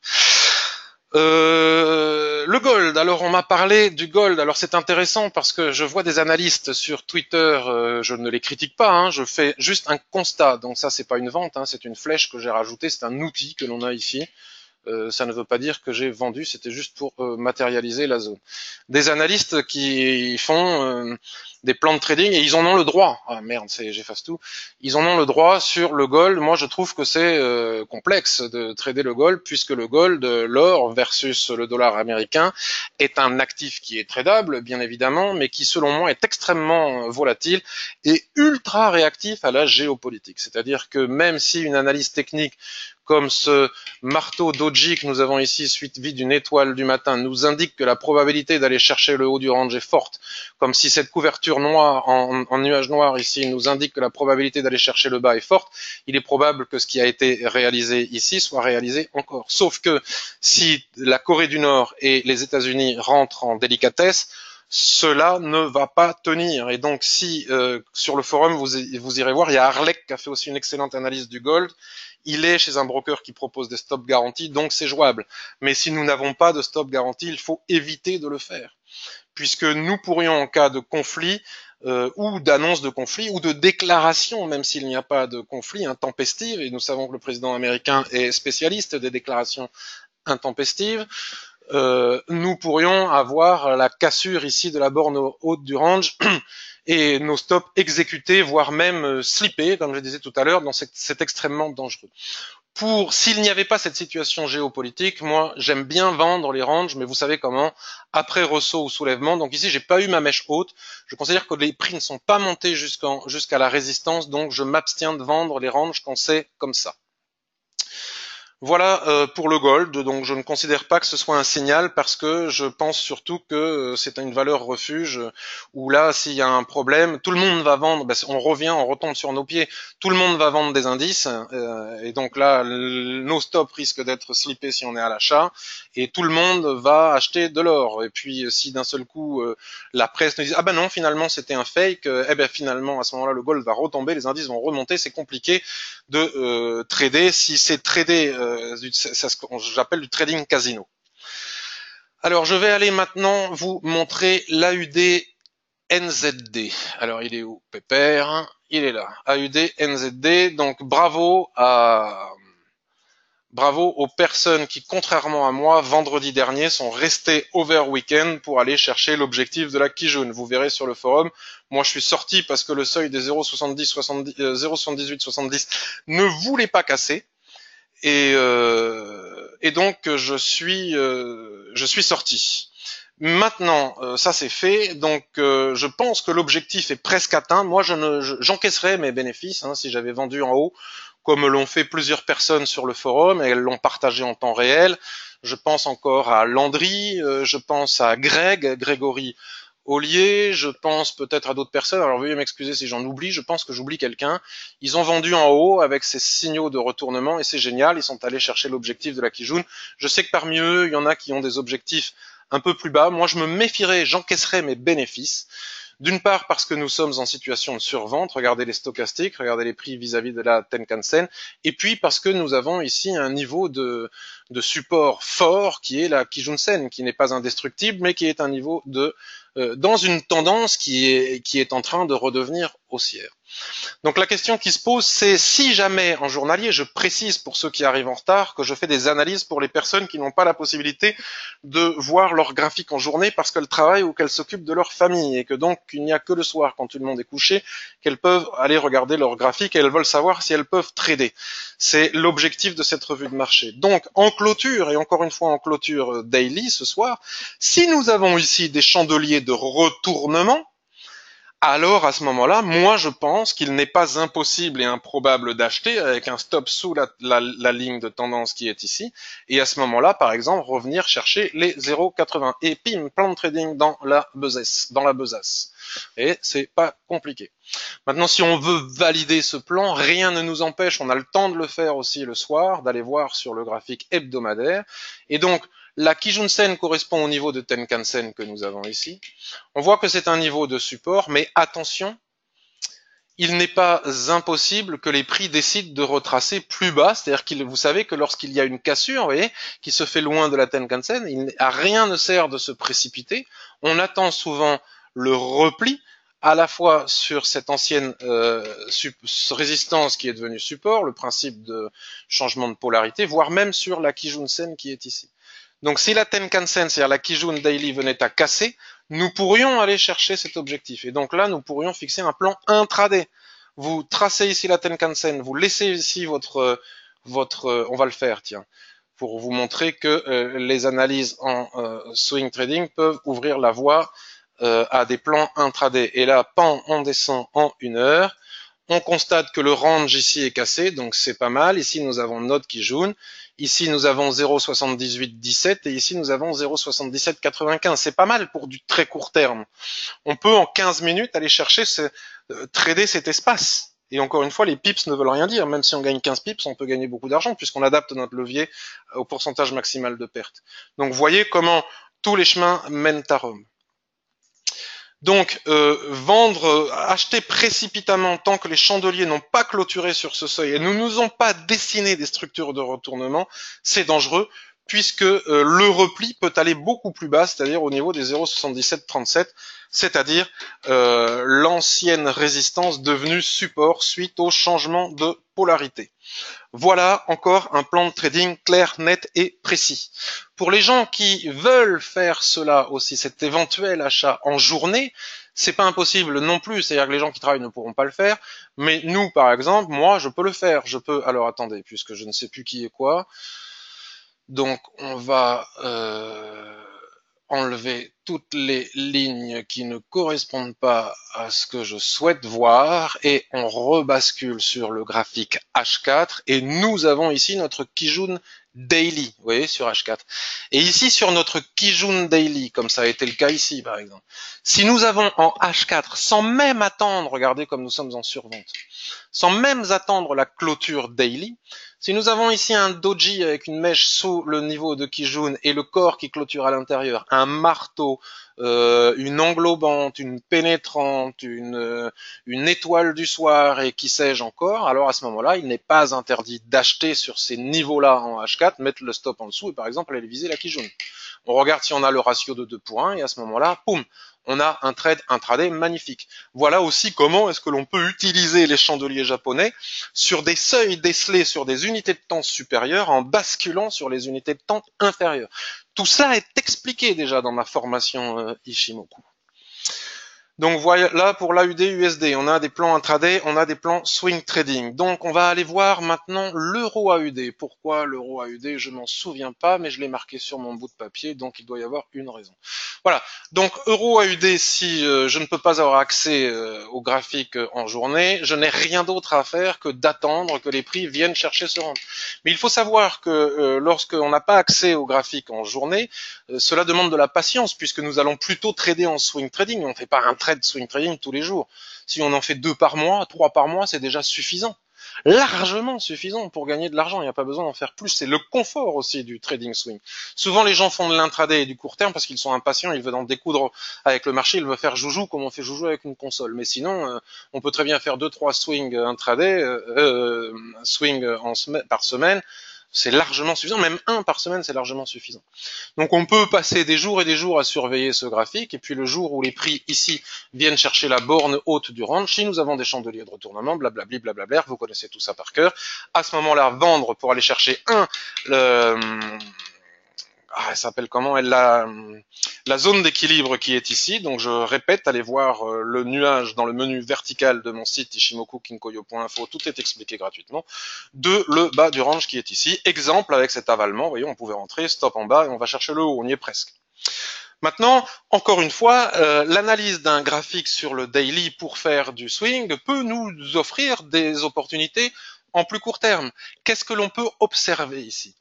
Le gold. Alors on m'a parlé du gold. Alors c'est intéressant parce que je vois des analystes sur Twitter. Je ne les critique pas. Hein, je fais juste un constat. Donc ça c'est pas une vente. Hein, c'est une flèche que j'ai rajoutée. C'est un outil que l'on a ici. Ça ne veut pas dire que j'ai vendu, c'était juste pour matérialiser la zone. Des analystes qui font des plans de trading et ils en ont le droit. Ah merde, j'efface tout. Ils en ont le droit sur le gold. Moi, je trouve que c'est complexe de trader le gold puisque le gold, l'or versus le dollar américain, est un actif qui est tradable, bien évidemment, mais qui, selon moi, est extrêmement volatile et ultra réactif à la géopolitique. C'est-à-dire que même si une analyse technique comme ce marteau doji que nous avons ici, suite vide d'une étoile du matin, nous indique que la probabilité d'aller chercher le haut du range est forte, comme si cette couverture noire en nuage noir ici nous indique que la probabilité d'aller chercher le bas est forte, il est probable que ce qui a été réalisé ici soit réalisé encore. Sauf que si la Corée du Nord et les États-Unis rentrent en délicatesse, cela ne va pas tenir. Et donc si sur le forum vous irez voir, il y a Arlec qui a fait aussi une excellente analyse du gold. Il est chez un broker qui propose des stop garantis, donc c'est jouable. Mais si nous n'avons pas de stop garantie, il faut éviter de le faire. Puisque nous pourrions, en cas de conflit, ou d'annonce de conflit, ou de déclaration, même s'il n'y a pas de conflit, intempestive, et nous savons que le président américain est spécialiste des déclarations intempestives, nous pourrions avoir la cassure ici de la borne haute du range et nos stops exécutés, voire même slippés, comme je disais tout à l'heure, donc c'est extrêmement dangereux. S'il n'y avait pas cette situation géopolitique, moi j'aime bien vendre les ranges, mais vous savez comment, après ressaut ou soulèvement. Donc ici j'ai pas eu ma mèche haute. Je considère que les prix ne sont pas montés jusqu'à la résistance, donc je m'abstiens de vendre les ranges quand c'est comme ça. Voilà pour le gold, donc je ne considère pas que ce soit un signal parce que je pense surtout que c'est une valeur refuge où là s'il y a un problème, tout le monde va vendre, on revient, on retombe sur nos pieds, tout le monde va vendre des indices et donc là nos stops risquent d'être slippés si on est à l'achat et tout le monde va acheter de l'or et puis si d'un seul coup la presse nous dit ah ben non finalement c'était un fake, eh ben finalement à ce moment-là le gold va retomber, les indices vont remonter, c'est compliqué de trader si c'est tradé c'est ce que j'appelle du trading casino. Alors je vais aller maintenant vous montrer l'AUD NZD. Alors il est où Pépère? Il est là. AUD NZD. Donc bravo aux personnes qui, contrairement à moi, vendredi dernier, sont restées over weekend pour aller chercher l'objectif de la Kijun. Vous verrez sur le forum. Moi, je suis sorti parce que le seuil des 0,78 70 ne voulait pas casser. Et donc je suis sorti. Maintenant, ça c'est fait, donc je pense que l'objectif est presque atteint. Moi, j'encaisserais mes bénéfices si j'avais vendu en haut, comme l'ont fait plusieurs personnes sur le forum et elles l'ont partagé en temps réel. Je pense encore à Landry, je pense à Grégory Ollier, je pense peut-être à d'autres personnes, alors veuillez m'excuser si j'en oublie, je pense que j'oublie quelqu'un. Ils ont vendu en haut avec ces signaux de retournement et c'est génial, ils sont allés chercher l'objectif de la Kijun. Je sais que parmi eux, il y en a qui ont des objectifs un peu plus bas. Moi, je me méfierais, j'encaisserais mes bénéfices. D'une part parce que nous sommes en situation de survente, regardez les stochastiques, regardez les prix vis-à-vis de la Tenkan-sen, et puis parce que nous avons ici un niveau de support fort qui est la Kijun-sen, qui n'est pas indestructible, mais qui est un niveau dans une tendance qui est en train de redevenir haussière. Donc la question qui se pose, c'est si jamais en journalier, je précise pour ceux qui arrivent en retard que je fais des analyses pour les personnes qui n'ont pas la possibilité de voir leur graphique en journée parce qu'elles travaillent ou qu'elles s'occupent de leur famille et que donc il n'y a que le soir quand tout le monde est couché qu'elles peuvent aller regarder leur graphique et elles veulent savoir si elles peuvent trader. C'est l'objectif de cette revue de marché. Donc en clôture, et encore une fois en clôture daily ce soir, si nous avons ici des chandeliers de retournement, alors à ce moment-là, moi je pense qu'il n'est pas impossible et improbable d'acheter avec un stop sous la ligne de tendance qui est ici, et à ce moment-là, par exemple, revenir chercher les 0,80 et pim, plan de trading dans la besace. Et c'est pas compliqué. Maintenant, si on veut valider ce plan, rien ne nous empêche, on a le temps de le faire aussi le soir, d'aller voir sur le graphique hebdomadaire. Et donc, la Kijun-sen correspond au niveau de Tenkan-sen que nous avons ici. On voit que c'est un niveau de support, mais attention, il n'est pas impossible que les prix décident de retracer plus bas, c'est-à-dire que vous savez que lorsqu'il y a une cassure, vous voyez, qui se fait loin de la Tenkan-sen, à rien ne sert de se précipiter. On attend souvent le repli, à la fois sur cette ancienne résistance qui est devenue support, le principe de changement de polarité, voire même sur la Kijun-sen qui est ici. Donc si la Tenkan-sen, c'est-à-dire la Kijun Daily, venait à casser, nous pourrions aller chercher cet objectif. Et donc là, nous pourrions fixer un plan intraday. Vous tracez ici la Tenkan-sen, vous laissez ici on va le faire, tiens, pour vous montrer que les analyses en swing trading peuvent ouvrir la voie à des plans intraday. Et là, pan, on descend en 1 heure. On constate que le range ici est cassé, donc c'est pas mal. Ici, nous avons notre Kijun. Ici, nous avons 0,7817 et ici, nous avons 0,7795. C'est pas mal pour du très court terme. On peut en 15 minutes aller chercher, trader cet espace. Et encore une fois, les pips ne veulent rien dire. Même si on gagne 15 pips, on peut gagner beaucoup d'argent puisqu'on adapte notre levier au pourcentage maximal de perte. Donc, voyez comment tous les chemins mènent à Rome. Donc, acheter précipitamment tant que les chandeliers n'ont pas clôturé sur ce seuil et ne nous ont pas dessiné des structures de retournement, c'est dangereux puisque le repli peut aller beaucoup plus bas, c'est-à-dire au niveau des 0,7737, c'est-à-dire l'ancienne résistance devenue support suite au changement de polarité. Voilà encore un plan de trading clair, net et précis. Pour les gens qui veulent faire cela aussi, cet éventuel achat en journée, c'est pas impossible non plus, c'est-à-dire que les gens qui travaillent ne pourront pas le faire, mais nous, par exemple, moi, je peux le faire. Alors attendez, puisque je ne sais plus qui est quoi, donc on va enlever toutes les lignes qui ne correspondent pas à ce que je souhaite voir et on rebascule sur le graphique H4 et nous avons ici notre Kijun Daily, vous voyez, sur H4. Et ici, sur notre Kijun Daily, comme ça a été le cas ici, par exemple, si nous avons en H4, sans même attendre, regardez comme nous sommes en survente, sans même attendre la clôture daily, si nous avons ici un doji avec une mèche sous le niveau de Kijun et le corps qui clôture à l'intérieur, un marteau, une englobante, une pénétrante, une étoile du soir et qui sais-je encore, alors à ce moment-là, il n'est pas interdit d'acheter sur ces niveaux-là en H4, mettre le stop en dessous et par exemple aller viser la Kijun. On regarde si on a le ratio de 2 pour 1 et à ce moment-là, poum, on a un trade intraday magnifique. Voilà aussi comment est-ce que l'on peut utiliser les chandeliers japonais sur des seuils décelés sur des unités de temps supérieures en basculant sur les unités de temps inférieures. Tout cela est expliqué déjà dans ma formation Ishimoku. Donc voilà pour l'AUD USD, on a des plans intraday, on a des plans swing trading. Donc on va aller voir maintenant l'euro AUD. Pourquoi l'euro AUD? Je m'en souviens pas, mais je l'ai marqué sur mon bout de papier, donc il doit y avoir une raison. Voilà, donc euro AUD, si je ne peux pas avoir accès au graphique en journée, je n'ai rien d'autre à faire que d'attendre que les prix viennent chercher ce range. Mais il faut savoir que lorsqu'on n'a pas accès au graphique en journée, cela demande de la patience puisque nous allons plutôt trader en swing trading. On ne fait pas un trade swing trading tous les jours. Si on en fait 2 par mois, 3 par mois, c'est déjà suffisant. Largement suffisant pour gagner de l'argent. Il n'y a pas besoin d'en faire plus. C'est le confort aussi du trading swing. Souvent, les gens font de l'intraday et du court terme parce qu'ils sont impatients. Ils veulent en découdre avec le marché. Ils veulent faire joujou comme on fait joujou avec une console. Mais sinon, on peut très bien faire 2-3 swings intraday, par semaine. C'est largement suffisant, même 1 par semaine, c'est largement suffisant. Donc on peut passer des jours et des jours à surveiller ce graphique, et puis le jour où les prix ici viennent chercher la borne haute du range, si nous avons des chandeliers de retournement, blablabli, blablabla, vous connaissez tout ça par cœur, à ce moment-là, vendre pour aller chercher elle s'appelle comment la zone d'équilibre qui est ici. Donc je répète, allez voir le nuage dans le menu vertical de mon site ishimokukinkoyo.info, tout est expliqué gratuitement, de le bas du range qui est ici. Exemple avec cet avalement, vous voyez, on pouvait rentrer, stop en bas et on va chercher le haut, on y est presque. Maintenant, encore une fois, l'analyse d'un graphique sur le daily pour faire du swing peut nous offrir des opportunités en plus court terme. Qu'est-ce que l'on peut observer ici?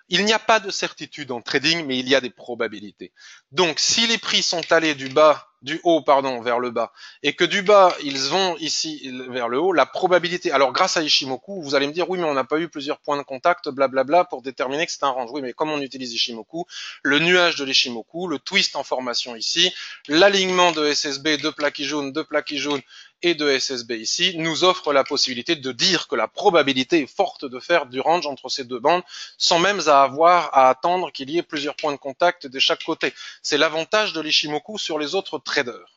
Il n'y a pas de certitude en trading, mais il y a des probabilités. Donc, si les prix sont allés du haut, pardon, vers le bas, et que du bas, ils vont ici vers le haut, la probabilité, alors grâce à Ishimoku, vous allez me dire, oui, mais on n'a pas eu plusieurs points de contact, blablabla, pour déterminer que c'est un range. Oui, mais comme on utilise Ishimoku, le nuage de l'Ishimoku, le twist en formation ici, l'alignement de SSB, de Plakijun, et de SSB ici, nous offre la possibilité de dire que la probabilité est forte de faire du range entre ces deux bandes, sans même avoir à attendre qu'il y ait plusieurs points de contact de chaque côté. C'est l'avantage de l'Ishimoku sur les autres traders.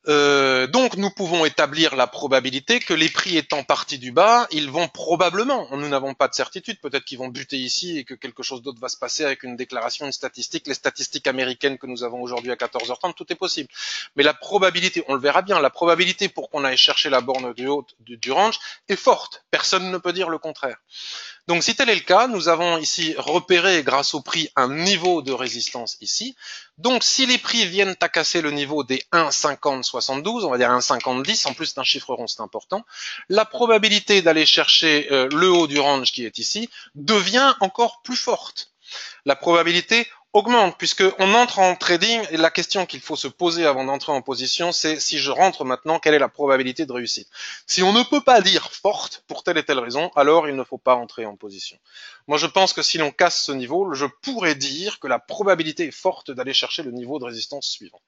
Donc nous pouvons établir la probabilité que les prix étant partis du bas, ils vont probablement, nous n'avons pas de certitude, peut-être qu'ils vont buter ici et que quelque chose d'autre va se passer avec une déclaration, une statistique, les statistiques américaines que nous avons aujourd'hui à 14h30, tout est possible. Mais la probabilité, on le verra bien, la probabilité pour qu'on aille chercher la borne du haut du range est forte, personne ne peut dire le contraire. Donc si tel est le cas, nous avons ici repéré grâce au prix un niveau de résistance ici. Donc si les prix viennent à casser le niveau des 1,50-72, on va dire 1,50-10, en plus d'un chiffre rond c'est important, la probabilité d'aller chercher le haut du range qui est ici devient encore plus forte. La probabilité augmente puisqu'on entre en trading et la question qu'il faut se poser avant d'entrer en position, c'est si je rentre maintenant, quelle est la probabilité de réussite? Si on ne peut pas dire forte pour telle et telle raison, alors il ne faut pas entrer en position. Moi, je pense que si l'on casse ce niveau, je pourrais dire que la probabilité est forte d'aller chercher le niveau de résistance suivant.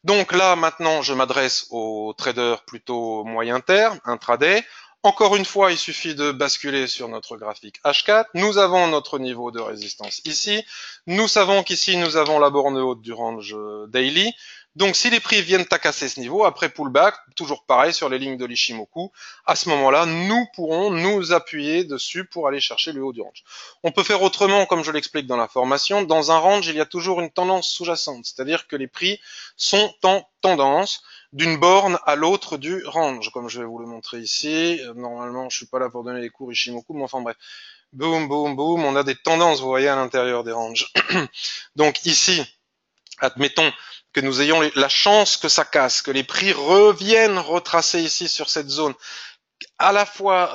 Donc là, maintenant, je m'adresse aux traders plutôt moyen terme, intraday. Encore une fois, il suffit de basculer sur notre graphique H4. Nous avons notre niveau de résistance ici. Nous savons qu'ici, nous avons la borne haute du range daily. Donc, si les prix viennent à casser ce niveau, après pullback, toujours pareil sur les lignes de l'Ishimoku, à ce moment-là, nous pourrons nous appuyer dessus pour aller chercher le haut du range. On peut faire autrement, comme je l'explique dans la formation. Dans un range, il y a toujours une tendance sous-jacente, c'est-à-dire que les prix sont en tendance d'une borne à l'autre du range, comme je vais vous le montrer ici. Normalement, je suis pas là pour donner les cours Ishimoku, mais enfin bref. Boum, boum, boum, on a des tendances, vous voyez, à l'intérieur des ranges. Donc ici, admettons que nous ayons la chance que ça casse, que les prix reviennent retracer ici sur cette zone, à la fois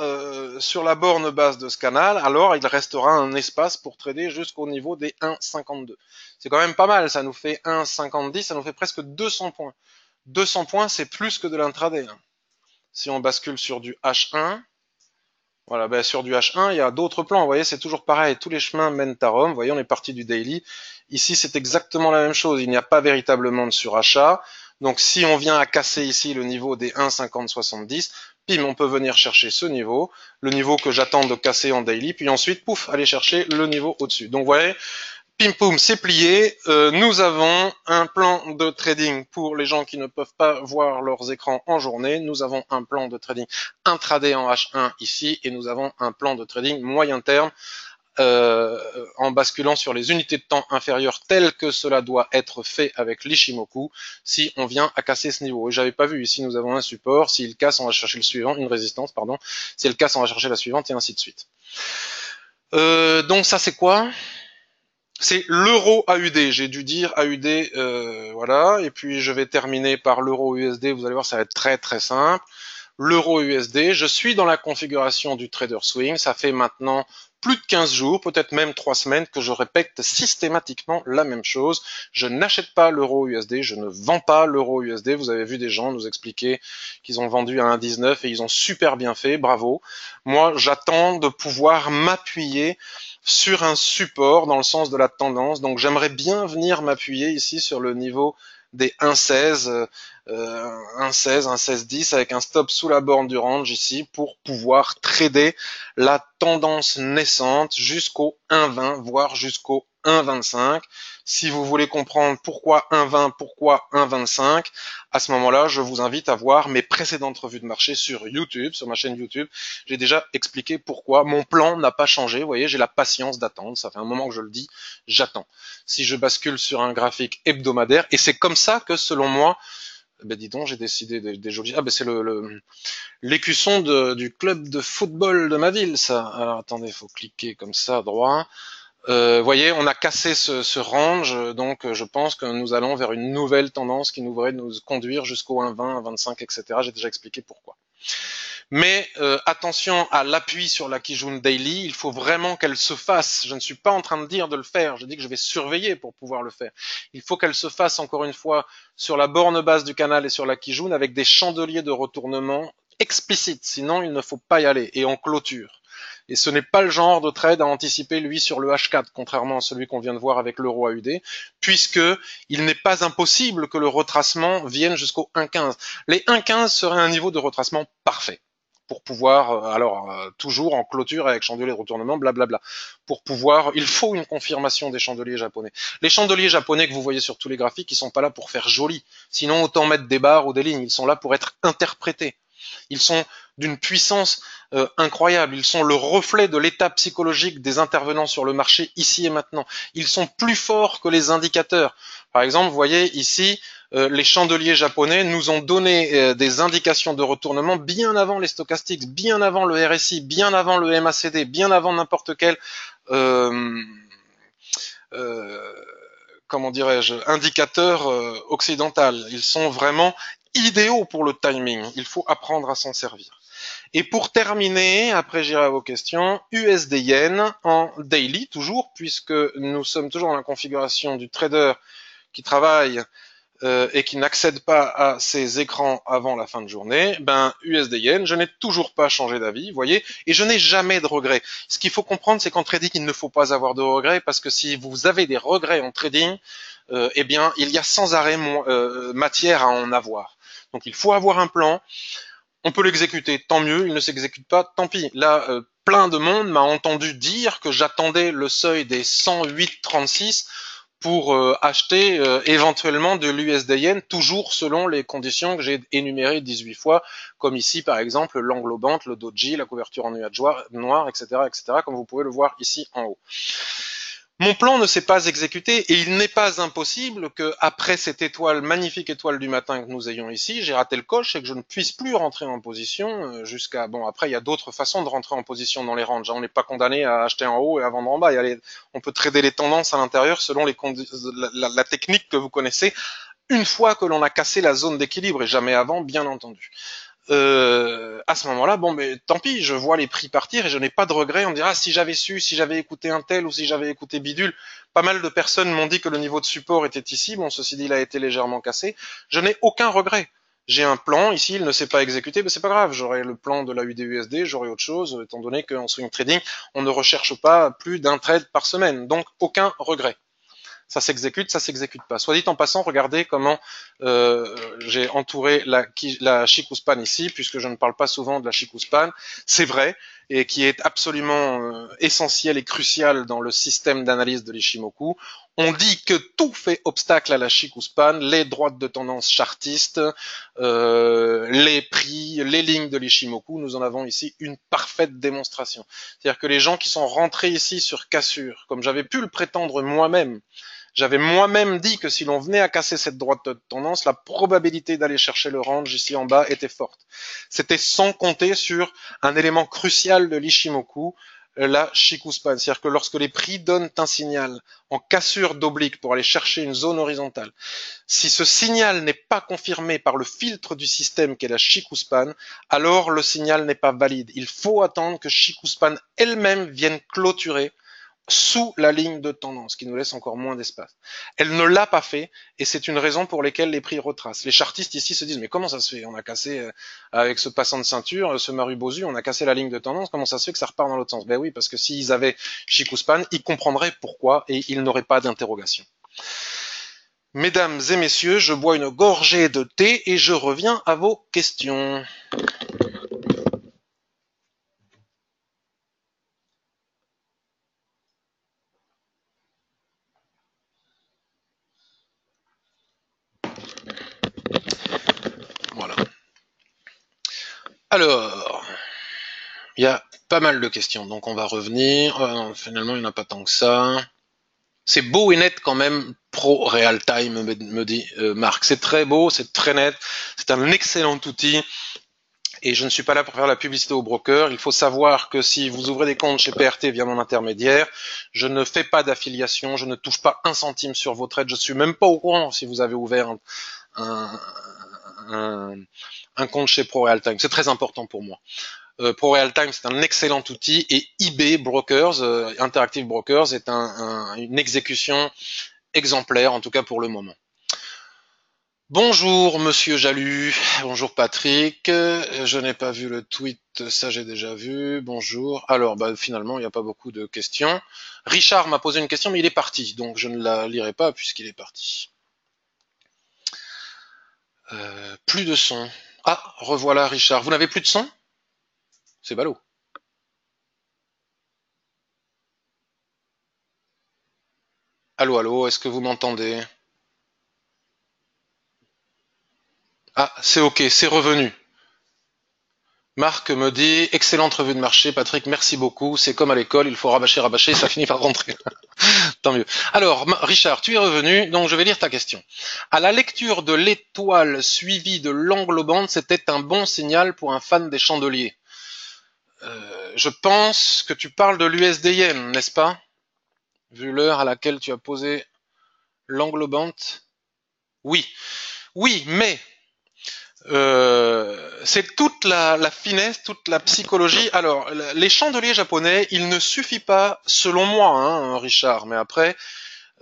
sur la borne basse de ce canal, alors il restera un espace pour trader jusqu'au niveau des 1,52. C'est quand même pas mal, ça nous fait 1,50, ça nous fait presque 200 points. 200 points, c'est plus que de l'intraday. Hein. Si on bascule sur du H1, voilà, ben sur du H1, il y a d'autres plans. Vous voyez, c'est toujours pareil. Tous les chemins mènent à Rome. Vous voyez, on est parti du daily. Ici, c'est exactement la même chose. Il n'y a pas véritablement de surachat. Donc, si on vient à casser ici le niveau des 1,50-70, pim, on peut venir chercher ce niveau, le niveau que j'attends de casser en daily, puis ensuite, pouf, aller chercher le niveau au-dessus. Donc, vous voyez, pim poum, c'est plié. Nous avons un plan de trading pour les gens qui ne peuvent pas voir leurs écrans en journée. Nous avons un plan de trading intraday en H1 ici et nous avons un plan de trading moyen terme en basculant sur les unités de temps inférieures telles que cela doit être fait avec l'Ishimoku si on vient à casser ce niveau. Et j'avais pas vu, ici nous avons un support, s'il casse on va chercher le suivant, une résistance pardon, si elle casse on va chercher la suivante et ainsi de suite. Donc ça c'est quoi? C'est l'euro AUD, j'ai dû dire AUD, voilà, et puis je vais terminer par l'euro USD, vous allez voir ça va être très très simple. L'euro USD, je suis dans la configuration du trader swing, ça fait maintenant plus de 15 jours, peut-être même 3 semaines que je répète systématiquement la même chose. Je n'achète pas l'euro USD, je ne vends pas l'euro USD. Vous avez vu des gens nous expliquer qu'ils ont vendu à 1,19 et ils ont super bien fait, bravo. Moi, j'attends de pouvoir m'appuyer sur un support dans le sens de la tendance. Donc j'aimerais bien venir m'appuyer ici sur le niveau des 1,16, 1,16, 1,16,10 avec un stop sous la borne du range ici pour pouvoir trader la tendance naissante jusqu'au 1,20 voire jusqu'au 1,25. Si vous voulez comprendre pourquoi 1,20, pourquoi 1,25, à ce moment-là, je vous invite à voir mes précédentes revues de marché sur YouTube, sur ma chaîne YouTube. J'ai déjà expliqué pourquoi mon plan n'a pas changé. Vous voyez, j'ai la patience d'attendre. Ça fait un moment que je le dis, j'attends. Si je bascule sur un graphique hebdomadaire, et c'est comme ça que, selon moi, ben dis donc, j'ai décidé des jolis. Ah ben c'est l'écusson du club de football de ma ville, ça. Alors attendez, il faut cliquer comme ça, droit. Voyez, on a cassé ce range, donc je pense que nous allons vers une nouvelle tendance qui nous devrait nous conduire jusqu'au 1,20, 1,25, etc. J'ai déjà expliqué pourquoi. Mais attention à l'appui sur la Kijun Daily, il faut vraiment qu'elle se fasse. Je ne suis pas en train de dire de le faire, je dis que je vais surveiller pour pouvoir le faire. Il faut qu'elle se fasse encore une fois sur la borne basse du canal et sur la Kijun avec des chandeliers de retournement explicites, sinon il ne faut pas y aller, et en clôture. Et ce n'est pas le genre de trade à anticiper, lui, sur le H4, contrairement à celui qu'on vient de voir avec l'euro AUD, puisque il n'est pas impossible que le retracement vienne jusqu'au 1,15. Les 1,15 seraient un niveau de retracement parfait pour pouvoir, toujours en clôture avec chandelier de retournement, blablabla. Pour pouvoir, il faut une confirmation des chandeliers japonais. Les chandeliers japonais que vous voyez sur tous les graphiques, ils sont pas là pour faire joli. Sinon, autant mettre des barres ou des lignes. Ils sont là pour être interprétés. Ils sont d'une puissance incroyable. Ils sont le reflet de l'état psychologique des intervenants sur le marché ici et maintenant. Ils sont plus forts que les indicateurs. Par exemple, vous voyez ici, les chandeliers japonais nous ont donné des indications de retournement bien avant les stochastiques, bien avant le RSI, bien avant le MACD, bien avant n'importe quel euh, euh, comment dirais-je indicateur occidental. Ils sont vraiment idéaux pour le timing. Il faut apprendre à s'en servir. Et pour terminer, après j'irai à vos questions, USD Yen en daily toujours, puisque nous sommes toujours dans la configuration du trader qui travaille et qui n'accède pas à ces écrans avant la fin de journée, ben USD Yen, je n'ai toujours pas changé d'avis, vous voyez, et je n'ai jamais de regrets. Ce qu'il faut comprendre, c'est qu'en trading, il ne faut pas avoir de regrets, parce que si vous avez des regrets en trading, eh bien, il y a sans arrêt matière à en avoir. Donc il faut avoir un plan, on peut l'exécuter, tant mieux, il ne s'exécute pas, tant pis. Là, plein de monde m'a entendu dire que j'attendais le seuil des 108,36 pour acheter éventuellement de l'USD Yen, toujours selon les conditions que j'ai énumérées 18 fois, comme ici par exemple l'englobante, le doji, la couverture en nuage noir, etc., etc., comme vous pouvez le voir ici en haut. Mon plan ne s'est pas exécuté et il n'est pas impossible que, après cette étoile, magnifique étoile du matin que nous ayons ici, j'ai raté le coche et que je ne puisse plus rentrer en position jusqu'à... Bon, après, il y a d'autres façons de rentrer en position dans les ranges. On n'est pas condamné à acheter en haut et à vendre en bas. On peut trader les tendances à l'intérieur selon la technique que vous connaissez, une fois que l'on a cassé la zone d'équilibre et jamais avant, bien entendu. À ce moment-là, bon, mais tant pis, je vois les prix partir et je n'ai pas de regret. On me dira, ah, si j'avais su, si j'avais écouté un tel ou si j'avais écouté bidule. Pas mal de personnes m'ont dit que le niveau de support était ici. Bon, ceci dit, il a été légèrement cassé. Je n'ai aucun regret. J'ai un plan, ici, il ne s'est pas exécuté, mais c'est pas grave. J'aurai le plan de la UDUSD, j'aurai autre chose, étant donné qu'en swing trading, on ne recherche pas plus d'un trade par semaine. Donc, aucun regret. Ça s'exécute pas. Soit dit en passant, regardez comment j'ai entouré la Chikuspan ici, puisque je ne parle pas souvent de la Chikuspan. C'est vrai, et qui est absolument essentiel et crucial dans le système d'analyse de l'Ishimoku. On dit que tout fait obstacle à la Chikuspan, les droites de tendance chartistes, les prix, les lignes de l'Ishimoku. Nous en avons ici une parfaite démonstration. C'est-à-dire que les gens qui sont rentrés ici sur cassure, comme j'avais pu le prétendre moi-même, j'avais moi-même dit que si l'on venait à casser cette droite de tendance, la probabilité d'aller chercher le range ici en bas était forte. C'était sans compter sur un élément crucial de l'Ishimoku, la Shikuspan. C'est-à-dire que lorsque les prix donnent un signal en cassure d'oblique pour aller chercher une zone horizontale, si ce signal n'est pas confirmé par le filtre du système qu'est la Shikuspan, alors le signal n'est pas valide. Il faut attendre que Shikuspan elle-même vienne clôturer sous la ligne de tendance, qui nous laisse encore moins d'espace. Elle ne l'a pas fait, et c'est une raison pour laquelle les prix retracent. Les chartistes ici se disent, mais comment ça se fait? On a cassé, avec ce passant de ceinture, ce Marubozu, on a cassé la ligne de tendance, comment ça se fait que ça repart dans l'autre sens? Ben oui, parce que s'ils avaient Chikuspan, ils comprendraient pourquoi, et ils n'auraient pas d'interrogation. Mesdames et messieurs, je bois une gorgée de thé, et je reviens à vos questions. Voilà. Alors, il y a pas mal de questions, donc on va revenir. Non, finalement, il n'y en a pas tant que ça. C'est beau et net quand même, pro real time, me dit Marc. C'est très beau, c'est très net, c'est un excellent outil. Et je ne suis pas là pour faire la publicité aux brokers. Il faut savoir que si vous ouvrez des comptes chez PRT via mon intermédiaire, je ne fais pas d'affiliation, je ne touche pas un centime sur vos trades. Je suis même pas au courant si vous avez ouvert un, un, un compte chez ProRealTime. C'est très important pour moi. ProRealTime, c'est un excellent outil et eBay Brokers, Interactive Brokers, est une exécution exemplaire, en tout cas pour le moment. Bonjour Monsieur Jalut, bonjour Patrick, je n'ai pas vu le tweet, ça j'ai déjà vu, bonjour. Alors finalement il n'y a pas beaucoup de questions. Richard m'a posé une question mais il est parti, donc je ne la lirai pas puisqu'il est parti. Plus de son. Ah, revoilà Richard, vous n'avez plus de son? C'est ballot. Allô, allô, est-ce que vous m'entendez? Ah, c'est ok, c'est revenu. Marc me dit, excellente revue de marché, Patrick, merci beaucoup. C'est comme à l'école, il faut rabâcher, ça finit par rentrer. Tant mieux. Alors, Richard, tu es revenu, donc je vais lire ta question. À la lecture de l'étoile suivie de l'englobante, c'était un bon signal pour un fan des chandeliers. Je pense que tu parles de l'USD-Yen, n'est-ce pas? Vu l'heure à laquelle tu as posé l'englobante. Oui, oui, mais c'est toute la finesse, toute la psychologie. Alors, les chandeliers japonais, il ne suffit pas, selon moi, hein, Richard, mais après,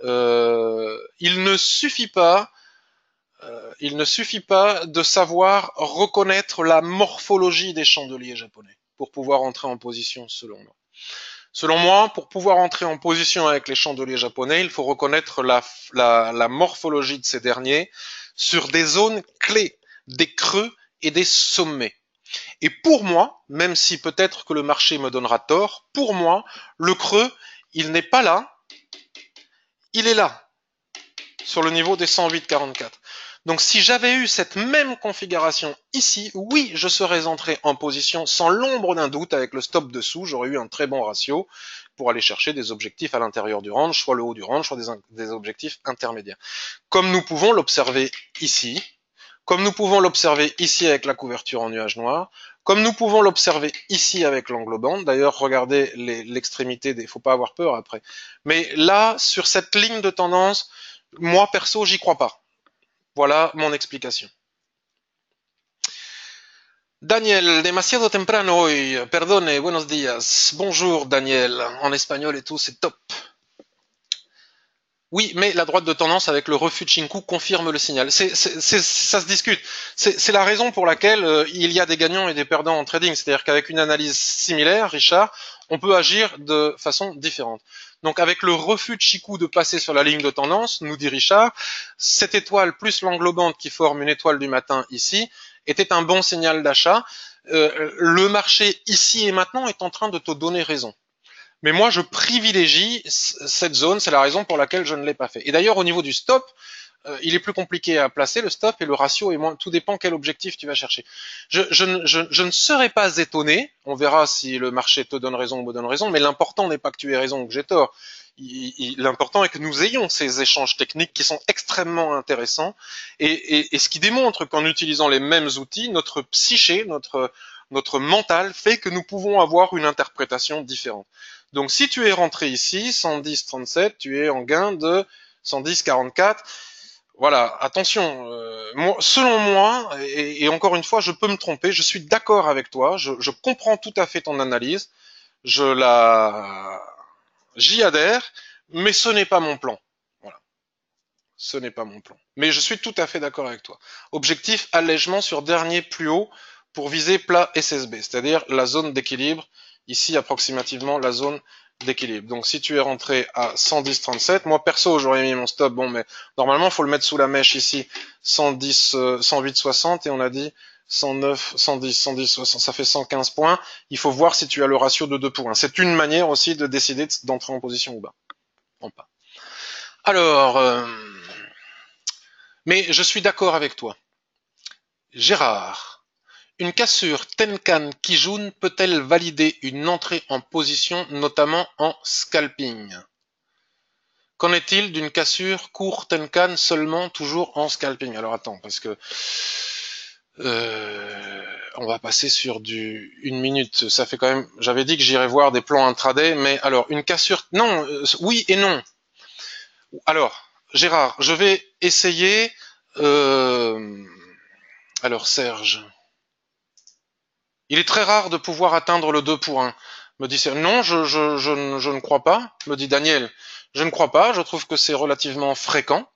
il ne suffit pas, de savoir reconnaître la morphologie des chandeliers japonais pour pouvoir entrer en position, selon moi. Selon moi, pour pouvoir entrer en position avec les chandeliers japonais, il faut reconnaître la morphologie de ces derniers sur des zones clés, des creux et des sommets. Et pour moi, même si peut-être que le marché me donnera tort, pour moi, le creux, il n'est pas là, il est là, sur le niveau des 108,44. Donc si j'avais eu cette même configuration ici, oui, je serais entré en position sans l'ombre d'un doute avec le stop dessous, j'aurais eu un très bon ratio pour aller chercher des objectifs à l'intérieur du range, soit le haut du range, soit des objectifs intermédiaires. Comme nous pouvons l'observer ici, comme nous pouvons l'observer ici avec la couverture en nuage noir, comme nous pouvons l'observer ici avec l'englobante. D'ailleurs, regardez l'extrémité des... Faut pas avoir peur après. Mais là, sur cette ligne de tendance, moi perso, j'y crois pas. Voilà mon explication. Daniel, demasiado temprano hoy. Perdone, buenos días. Bonjour Daniel. En espagnol et tout, c'est top. Oui, mais la droite de tendance avec le refus de Shinku confirme le signal. Ça se discute. C'est la raison pour laquelle il y a des gagnants et des perdants en trading. C'est-à-dire qu'avec une analyse similaire, Richard, on peut agir de façon différente. Donc avec le refus de Chikou de passer sur la ligne de tendance, nous dit Richard, cette étoile plus l'englobante qui forme une étoile du matin ici était un bon signal d'achat. Le marché ici et maintenant est en train de te donner raison. Mais moi, je privilégie cette zone, c'est la raison pour laquelle je ne l'ai pas fait. Et d'ailleurs, au niveau du stop, il est plus compliqué à placer le stop et le ratio est moins. Tout dépend quel objectif tu vas chercher. Je ne serais pas étonné. On verra si le marché te donne raison ou me donne raison. Mais l'important n'est pas que tu aies raison ou que j'ai tort. L'important est que nous ayons ces échanges techniques qui sont extrêmement intéressants et ce qui démontre qu'en utilisant les mêmes outils, notre psyché, notre mental fait que nous pouvons avoir une interprétation différente. Donc si tu es rentré ici, 110,37, tu es en gain de 110,44. Voilà, attention, selon moi, et encore une fois, je peux me tromper, je suis d'accord avec toi, je comprends tout à fait ton analyse, j'y adhère, mais ce n'est pas mon plan. Voilà, ce n'est pas mon plan. Mais je suis tout à fait d'accord avec toi. Objectif, allègement sur dernier plus haut pour viser plat SSB, c'est-à-dire la zone d'équilibre, ici approximativement la zone d'équilibre. Donc si tu es rentré à 110,37, moi perso j'aurais mis mon stop, bon mais normalement il faut le mettre sous la mèche ici, 110, 108,60 et on a dit 109, 110, 110, 60, ça fait 115 points. Il faut voir si tu as le ratio de 2 pour 1. C'est une manière aussi de décider d'entrer en position ou bas. En bas. Alors, mais je suis d'accord avec toi. Gérard, une cassure Tenkan Kijun peut-elle valider une entrée en position, notamment en scalping? Qu'en est-il d'une cassure court Tenkan seulement toujours en scalping? Alors attends, parce que On va passer sur du 1 minute. Ça fait quand même. J'avais dit que j'irais voir des plans intraday, mais alors une cassure. Non, oui et non. Alors, Gérard, je vais essayer. euh, Alors, Serge, il est très rare de pouvoir atteindre le 2 pour 1. Me dit Serge. Non, je ne crois pas. Me dit Daniel. Je ne crois pas. Je trouve que c'est relativement fréquent.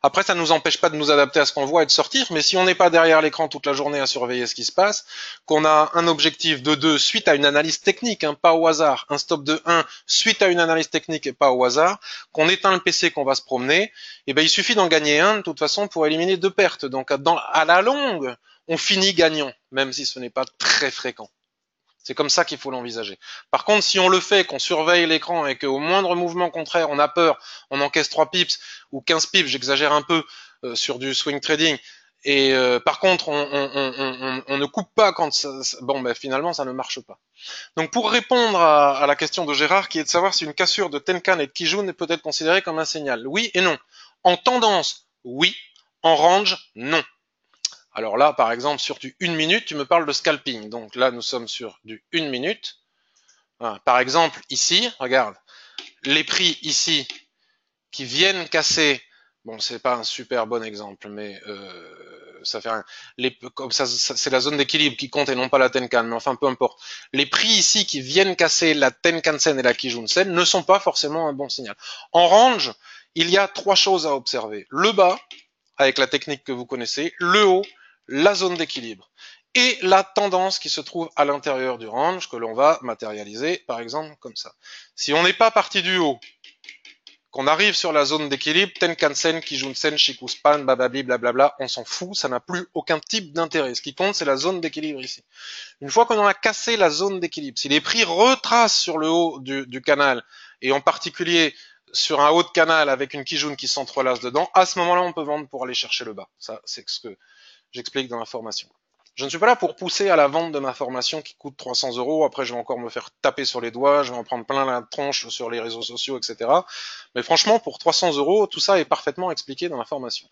Après, ça ne nous empêche pas de nous adapter à ce qu'on voit et de sortir, mais si on n'est pas derrière l'écran toute la journée à surveiller ce qui se passe, qu'on a un objectif de 2 suite à une analyse technique, hein, pas au hasard, un stop de 1 suite à une analyse technique et pas au hasard, qu'on éteint le PC, qu'on va se promener, et ben il suffit d'en gagner un de toute façon pour éliminer 2 pertes. Donc à la longue, on finit gagnant, même si ce n'est pas très fréquent. C'est comme ça qu'il faut l'envisager. Par contre, si on le fait, qu'on surveille l'écran et qu'au moindre mouvement contraire, on a peur, on encaisse 3 pips ou 15 pips, j'exagère un peu sur du swing trading, et par contre, on ne coupe pas quand bon, ben, finalement, ça ne marche pas. Donc, pour répondre à la question de Gérard, qui est de savoir si une cassure de Tenkan et de Kijun peut être considérée comme un signal. Oui et non. En tendance, oui. En range, non. Alors là, par exemple, sur du 1 minute, tu me parles de scalping. Donc là, nous sommes sur du 1 minute. Voilà. Par exemple, ici, regarde, les prix ici qui viennent casser. Bon, c'est pas un super bon exemple, mais ça fait rien. Comme ça, c'est la zone d'équilibre qui compte et non pas la Tenkan. Mais enfin, peu importe. Les prix ici qui viennent casser la Tenkan-sen et la Kijun-sen ne sont pas forcément un bon signal. En range, il y a 3 choses à observer. Le bas, avec la technique que vous connaissez, le haut, la zone d'équilibre et la tendance qui se trouve à l'intérieur du range que l'on va matérialiser par exemple comme ça. Si on n'est pas parti du haut, qu'on arrive sur la zone d'équilibre, Tenkan-sen, Kijun-sen, Shikuspan, bababli, blablabla, on s'en fout, ça n'a plus aucun type d'intérêt. Ce qui compte, c'est la zone d'équilibre ici. Une fois qu'on a cassé la zone d'équilibre, si les prix retracent sur le haut du canal, et en particulier sur un haut de canal avec une Kijun qui s'entrelace dedans, à ce moment-là, on peut vendre pour aller chercher le bas. Ça, c'est ce que j'explique dans la formation. Je ne suis pas là pour pousser à la vente de ma formation qui coûte 300 €. Après, je vais encore me faire taper sur les doigts, je vais en prendre plein la tronche sur les réseaux sociaux, etc. Mais franchement, pour 300 €, tout ça est parfaitement expliqué dans la formation.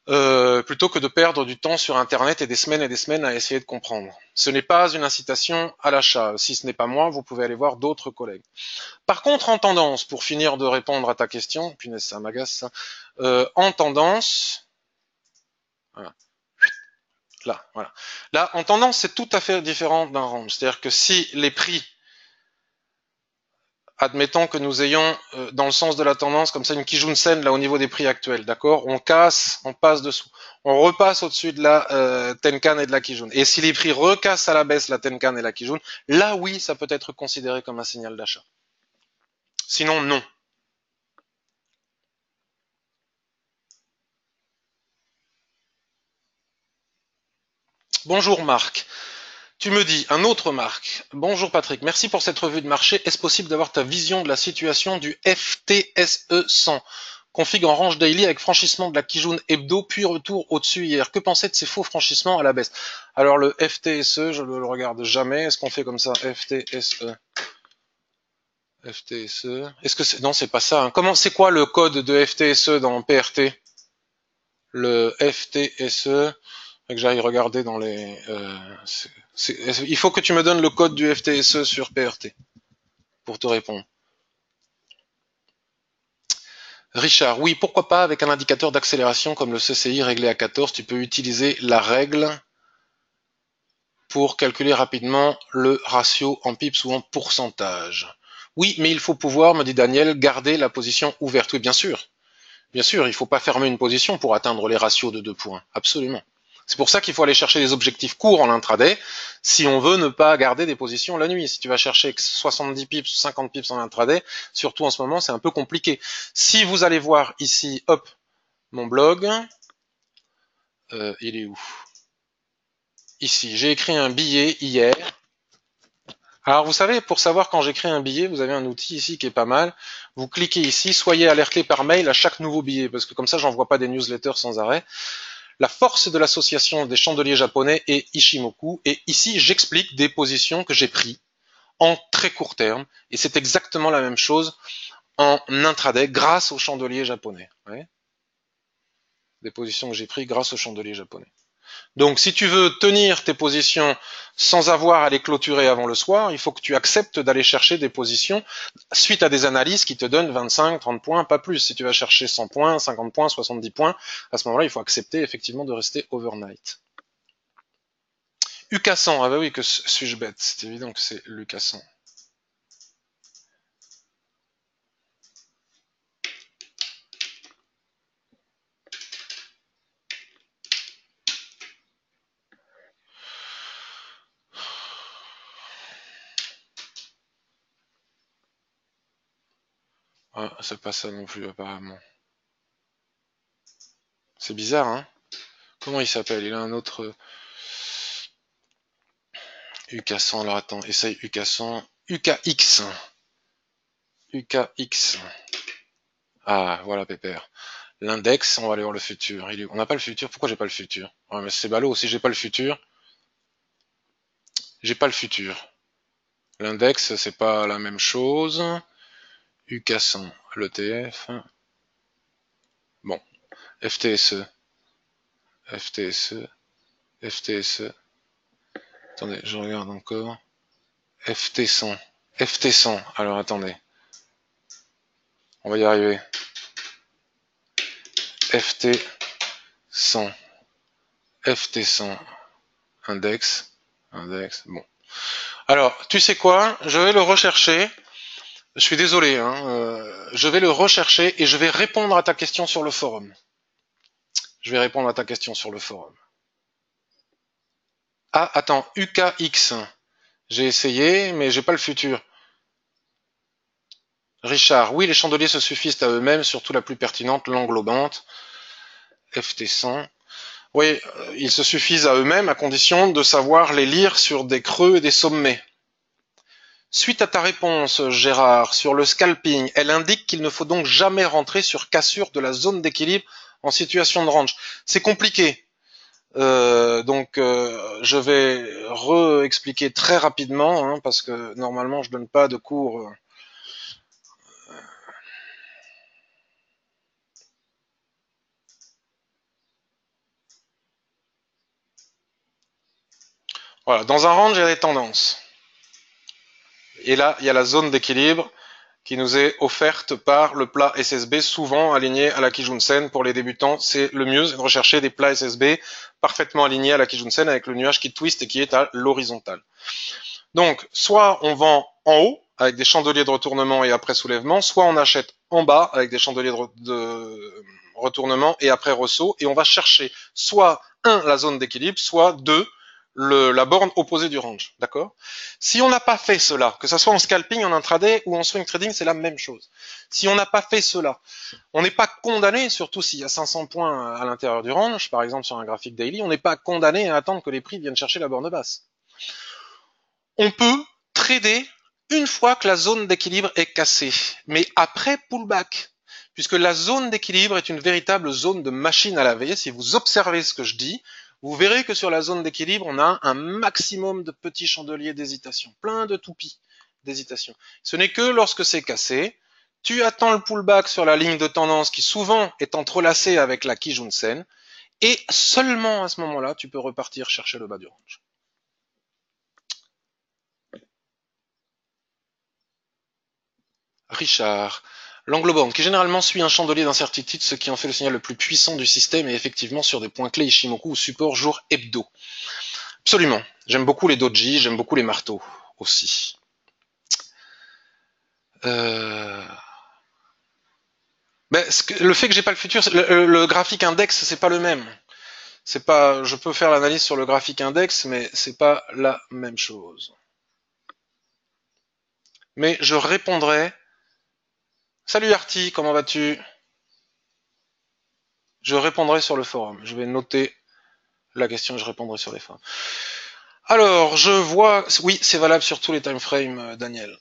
Plutôt que de perdre du temps sur Internet et des semaines à essayer de comprendre. Ce n'est pas une incitation à l'achat. Si ce n'est pas moi, vous pouvez aller voir d'autres collègues. Par contre, en tendance, pour finir de répondre à ta question, punaise, ça m'agace ça. En tendance, voilà. Là, voilà. Là, en tendance, c'est tout à fait différent d'un range. C'est-à-dire que si les prix, admettons que nous ayons dans le sens de la tendance, comme ça, une Kijun-sen, là, au niveau des prix actuels, d'accord? On casse, on passe dessous. On repasse au-dessus de la Tenkan et de la Kijun. Et si les prix recassent à la baisse la Tenkan et la Kijun, là, oui, ça peut être considéré comme un signal d'achat. Sinon, non. Bonjour Marc. Tu me dis, un autre Marc. Bonjour Patrick, merci pour cette revue de marché. Est-ce possible d'avoir ta vision de la situation du FTSE 100? Config en range daily avec franchissement de la Kijun hebdo, puis retour au-dessus hier. Que penser de ces faux franchissements à la baisse? Alors le FTSE, je ne le regarde jamais. Est-ce qu'on fait comme ça? FTSE. FTSE. Est-ce que c'est... Non, c'est pas ça. Hein. Comment... C'est quoi le code de FTSE dans PRT? Le FTSE... Que j'aille regarder dans les... il faut que tu me donnes le code du FTSE sur PRT pour te répondre. Richard, oui, pourquoi pas avec un indicateur d'accélération comme le CCI réglé à 14, tu peux utiliser la règle pour calculer rapidement le ratio en pips ou en pourcentage. Oui, mais il faut pouvoir, me dit Daniel, garder la position ouverte. Oui, bien sûr. Bien sûr, il ne faut pas fermer une position pour atteindre les ratios de 2 points. Absolument. C'est pour ça qu'il faut aller chercher des objectifs courts en intraday si on veut ne pas garder des positions la nuit. Si tu vas chercher 70 pips ou 50 pips en intraday, surtout en ce moment, c'est un peu compliqué. Si vous allez voir ici, hop, mon blog, il est où? Ici, j'ai écrit un billet hier. Alors vous savez, pour savoir quand j'écris un billet, vous avez un outil ici qui est pas mal. Vous cliquez ici, soyez alerté par mail à chaque nouveau billet, parce que comme ça, j'envoie pas des newsletters sans arrêt. La force de l'association des chandeliers japonais est Ishimoku, et ici j'explique des positions que j'ai prises en très court terme, et c'est exactement la même chose en intraday grâce aux chandeliers japonais. Ouais. des positions que j'ai prises grâce au chandelier japonais. Donc si tu veux tenir tes positions sans avoir à les clôturer avant le soir, il faut que tu acceptes d'aller chercher des positions suite à des analyses qui te donnent 25, 30 points, pas plus. Si tu vas chercher 100 points, 50 points, 70 points, à ce moment-là, il faut accepter effectivement de rester overnight. Lucassan, ah bah oui, que suis-je bête, c'est évident que c'est Lucassan. Ah, c'est pas ça non plus apparemment. C'est bizarre, hein? Comment il s'appelle? Il a un autre... Lucassan, alors attends, essaye Lucassan. UKX. UKX. Ah, voilà, pépère. L'index, on va aller voir le futur. On n'a pas le futur, pourquoi j'ai pas le futur? Ouais, mais c'est ballot, si j'ai pas le futur, j'ai pas le futur. L'index, c'est pas la même chose. UK100, l'ETF. Bon, FTSE, FTSE, FTSE. Attendez, je regarde encore. FT100, FT100. Alors attendez, on va y arriver. FT100, FT100, index, index. Bon. Alors, tu sais quoi? Je vais le rechercher. Je suis désolé, hein, je vais le rechercher et je vais répondre à ta question sur le forum. Je vais répondre à ta question sur le forum. Ah, attends, UKX. J'ai essayé, mais j'ai pas le futur. Richard, oui, les chandeliers se suffisent à eux-mêmes, surtout la plus pertinente, l'englobante. FT100. Oui, ils se suffisent à eux-mêmes à condition de savoir les lire sur des creux et des sommets. Suite à ta réponse, Gérard, sur le scalping, elle indique qu'il ne faut donc jamais rentrer sur cassure de la zone d'équilibre en situation de range. C'est compliqué. Je vais re-expliquer très rapidement, hein, parce que normalement je donne pas de cours. Voilà, dans un range, il y a des tendances. Et là, il y a la zone d'équilibre qui nous est offerte par le plat SSB, souvent aligné à la Kijun-sen. Pour les débutants, c'est le mieux, c'est de rechercher des plats SSB parfaitement alignés à la Kijun-sen avec le nuage qui twist et qui est à l'horizontale. Donc, soit on vend en haut avec des chandeliers de retournement et après soulèvement, soit on achète en bas avec des chandeliers de retournement et après ressaut, et on va chercher soit la zone d'équilibre, soit la borne opposée du range, d'accord? Si on n'a pas fait cela, que ce soit en scalping, en intraday ou en swing trading, c'est la même chose. Si on n'a pas fait cela, on n'est pas condamné, surtout s'il y a 500 points à l'intérieur du range, par exemple sur un graphique daily, on n'est pas condamné à attendre que les prix viennent chercher la borne basse. On peut trader une fois que la zone d'équilibre est cassée, mais après pullback, puisque la zone d'équilibre est une véritable zone de machine à laver. Si vous observez ce que je dis, vous verrez que sur la zone d'équilibre, on a un maximum de petits chandeliers d'hésitation, plein de toupies d'hésitation. Ce n'est que lorsque c'est cassé, tu attends le pullback sur la ligne de tendance qui souvent est entrelacée avec la Kijun-sen, et seulement à ce moment-là, tu peux repartir chercher le bas du range. Richard, l'englobant, qui généralement suit un chandelier d'incertitude, ce qui en fait le signal le plus puissant du système, et effectivement sur des points clés Ishimoku ou support jour hebdo. Absolument. J'aime beaucoup les doji, j'aime beaucoup les marteaux aussi. Le fait que j'ai pas le futur, le graphique index, c'est pas le même. C'est pas, je peux faire l'analyse sur le graphique index, mais c'est pas la même chose. Mais je répondrai. Salut Artie, comment vas-tu? Je répondrai sur le forum. Je vais noter la question et je répondrai sur les forums. Alors, je vois, oui, c'est valable sur tous les time frames, Daniel,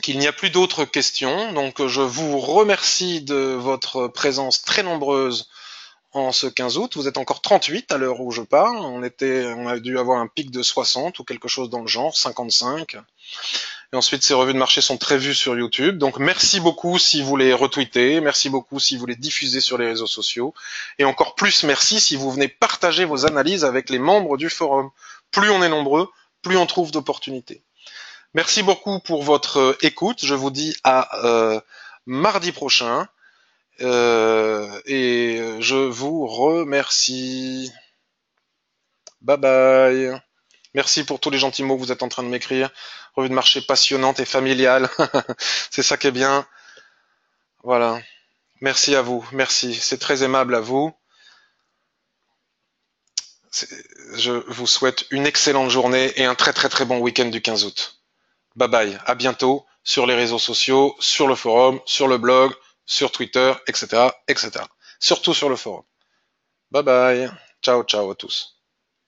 qu'il n'y a plus d'autres questions. Donc, je vous remercie de votre présence très nombreuse en ce 15 août. Vous êtes encore 38 à l'heure où je parle. On a dû avoir un pic de 60 ou quelque chose dans le genre, 55. Et ensuite, ces revues de marché sont très vues sur YouTube. Donc, merci beaucoup si vous les retweetez. Merci beaucoup si vous les diffusez sur les réseaux sociaux. Et encore plus merci si vous venez partager vos analyses avec les membres du forum. Plus on est nombreux, plus on trouve d'opportunités. Merci beaucoup pour votre écoute. Je vous dis à mardi prochain. Et je vous remercie. Bye bye. Merci pour tous les gentils mots que vous êtes en train de m'écrire. Revue de marché passionnante et familiale. C'est ça qui est bien. Voilà. Merci à vous. Merci. C'est très aimable à vous. Je vous souhaite une excellente journée et un très très très bon week-end du 15 août. Bye bye. À bientôt sur les réseaux sociaux, sur le forum, sur le blog, sur Twitter, etc., etc. Surtout sur le forum. Bye bye. Ciao, ciao à tous.